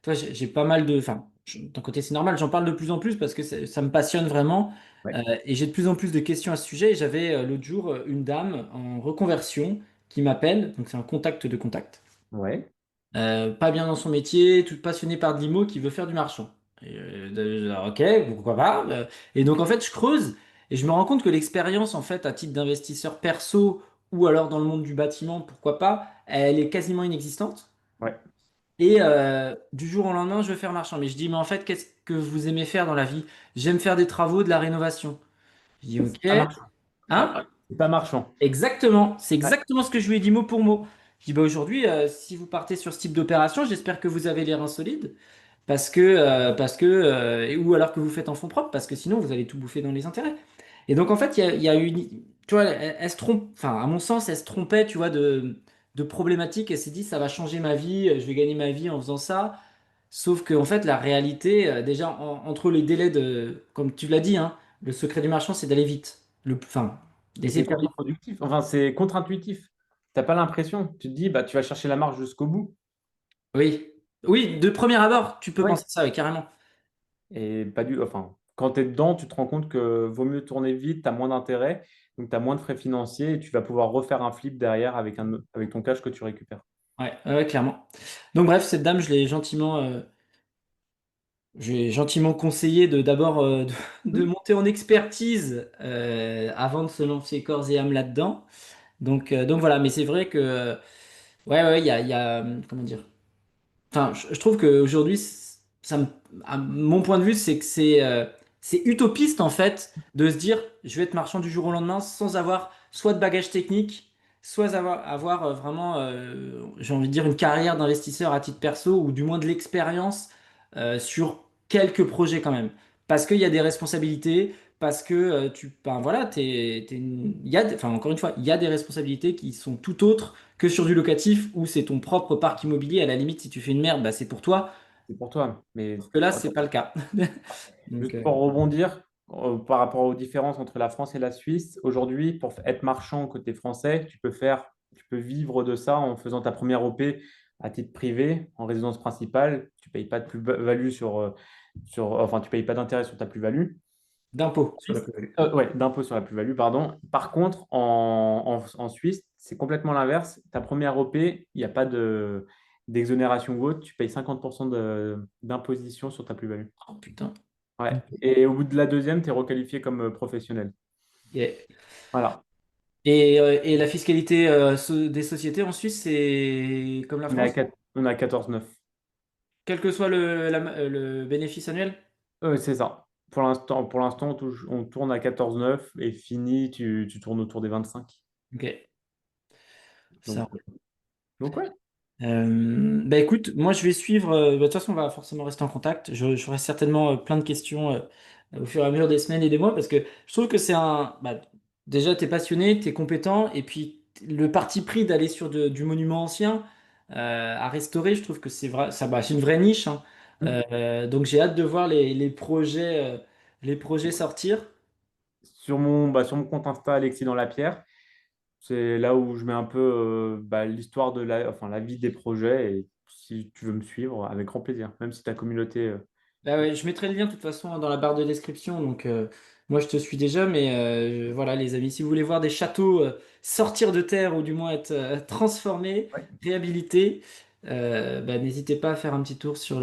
[SPEAKER 1] Toi, j'ai pas mal de... Enfin, d'un côté c'est normal, j'en parle de plus en plus parce que ça me passionne vraiment
[SPEAKER 2] Ouais.
[SPEAKER 1] et j'ai de plus en plus de questions à ce sujet. Et j'avais l'autre jour une dame en reconversion qui m'appelle, donc c'est un contact de contact.
[SPEAKER 2] Ouais.
[SPEAKER 1] Pas bien dans son métier, tout passionné par de l'IMO, qui veut faire du marchand. Et, ok, pourquoi pas. Et donc en fait, je creuse et je me rends compte que l'expérience, en fait, à titre d'investisseur perso ou alors dans le monde du bâtiment, pourquoi pas, elle est quasiment inexistante.
[SPEAKER 2] Ouais.
[SPEAKER 1] Et du jour au lendemain, je veux faire marchand. Mais je dis, mais en fait, qu'est-ce que vous aimez faire dans la vie? J'aime faire des travaux, de la rénovation. Je dis, ok.
[SPEAKER 2] C'est pas marchand.
[SPEAKER 1] Hein?
[SPEAKER 2] C'est pas marchand.
[SPEAKER 1] Exactement, c'est
[SPEAKER 2] Ouais.
[SPEAKER 1] exactement ce que je lui ai dit mot pour mot. Je dis bah aujourd'hui, si vous partez sur ce type d'opération, j'espère que vous avez les reins solides, ou alors que vous faites en fonds propres, parce que sinon vous allez tout bouffer dans les intérêts. Et donc en fait, il y a une, tu vois, elle se trompe, enfin à mon sens, elle se trompait, tu vois, de problématique. Elle s'est dit ça va changer ma vie, je vais gagner ma vie en faisant ça. Sauf que en fait, la réalité, déjà entre les délais de, comme tu l'as dit, hein, le secret du marchand, c'est d'aller vite. Enfin,
[SPEAKER 2] Et
[SPEAKER 1] d'essayer
[SPEAKER 2] c'est
[SPEAKER 1] de faire.
[SPEAKER 2] contre-productif. Enfin, c'est contre-intuitif. T'as pas l'impression. Tu te dis, bah, tu vas chercher la marge jusqu'au bout.
[SPEAKER 1] Oui, oui, de premier abord, tu peux
[SPEAKER 2] Ouais.
[SPEAKER 1] penser ça, oui, carrément.
[SPEAKER 2] Et pas du. Enfin, quand tu es dedans, tu te rends compte que vaut mieux tourner vite, tu as moins d'intérêt, donc tu as moins de frais financiers et tu vas pouvoir refaire un flip derrière avec ton cash que tu récupères.
[SPEAKER 1] Ouais, ouais, clairement. Donc bref, cette dame, j'ai gentiment conseillé de d'abord de
[SPEAKER 2] Hmm.
[SPEAKER 1] monter en expertise avant de se lancer corps et âme là-dedans. Donc voilà, mais c'est vrai que ouais, il y a comment dire. Enfin, je trouve qu'aujourd'hui, à mon point de vue, c'est que c'est utopiste en fait de se dire je vais être marchand du jour au lendemain sans avoir soit de bagage technique, soit avoir vraiment, j'ai envie de dire, une carrière d'investisseur à titre perso ou du moins de l'expérience sur quelques projets quand même. Parce qu'il y a des responsabilités, parce que ben voilà, enfin, encore une fois, il y a des responsabilités qui sont tout autres que sur du locatif où c'est ton propre parc immobilier. À la limite, si tu fais une merde, bah, c'est pour toi.
[SPEAKER 2] C'est pour toi. Mais
[SPEAKER 1] Sauf que là, c'est pas le cas. Donc,
[SPEAKER 2] juste pour rebondir par rapport aux différences entre la France et la Suisse, aujourd'hui, pour être marchand côté français, tu peux vivre de ça en faisant ta première OP à titre privé, en résidence principale. Tu payes pas de plus-value enfin, tu payes pas d'intérêt sur ta plus-value.
[SPEAKER 1] d'impôt
[SPEAKER 2] Sur la
[SPEAKER 1] suisse.
[SPEAKER 2] plus-value. Ouais, d'impôt sur la plus-value, pardon. Par contre, en Suisse, c'est complètement l'inverse. Ta première OP, il n'y a pas d'exonération ou autre. Tu payes 50% d'imposition sur ta plus-value.
[SPEAKER 1] Oh putain.
[SPEAKER 2] Ouais.
[SPEAKER 1] Ok.
[SPEAKER 2] Et au bout de la deuxième, tu es requalifié comme professionnel. Voilà.
[SPEAKER 1] Et la fiscalité des sociétés en Suisse, c'est comme la France,
[SPEAKER 2] On a 14,9.
[SPEAKER 1] quel que soit le bénéfice annuel.
[SPEAKER 2] C'est ça. Pour l'instant, on tourne à 14,9 et fini, tu tournes autour des 25.
[SPEAKER 1] Ok, ça.
[SPEAKER 2] Donc, ouais.
[SPEAKER 1] Bah écoute, moi je vais suivre. Bah, de toute façon, on va forcément rester en contact. J'aurai certainement plein de questions au fur et à mesure des semaines et des mois parce que je trouve que c'est un. Bah, déjà, tu es passionné, tu es compétent et puis le parti pris d'aller sur du monument ancien à restaurer, je trouve que c'est vrai. Ça, bah, c'est une vraie niche, hein. Donc j'ai hâte de voir les projets sortir.
[SPEAKER 2] Sur mon compte Insta, Alexis dans la pierre, c'est là où je mets un peu l'histoire enfin, la vie des projets. Et si tu veux me suivre, avec grand plaisir. Même si ta communauté.
[SPEAKER 1] Bah ouais, je mettrai le lien de toute façon dans la barre de description. Donc moi je te suis déjà, mais voilà les amis, si vous voulez voir des châteaux sortir de terre ou du moins être transformés,
[SPEAKER 2] Ouais.
[SPEAKER 1] réhabilités, bah, n'hésitez pas à faire un petit tour sur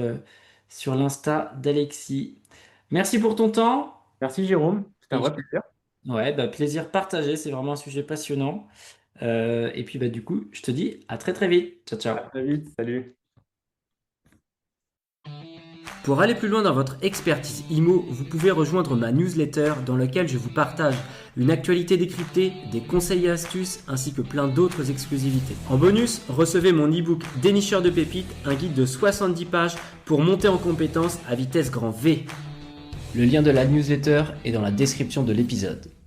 [SPEAKER 1] l'Insta d'Alexis. Merci pour ton temps.
[SPEAKER 2] Merci Jérôme, c'était un
[SPEAKER 1] Et
[SPEAKER 2] vrai plaisir.
[SPEAKER 1] ouais, bah, plaisir partagé, c'est vraiment un sujet passionnant. Et puis bah, du coup, je te dis à très très vite. Ciao,
[SPEAKER 2] À
[SPEAKER 1] ciao.
[SPEAKER 2] très vite. Salut.
[SPEAKER 1] Pour aller plus loin dans votre expertise IMO, vous pouvez rejoindre ma newsletter dans laquelle je vous partage une actualité décryptée, des conseils et astuces ainsi que plein d'autres exclusivités. En bonus, recevez mon e-book Dénicheur de pépites, un guide de 70 pages pour monter en compétences à vitesse grand V. Le lien de la newsletter est dans la description de l'épisode.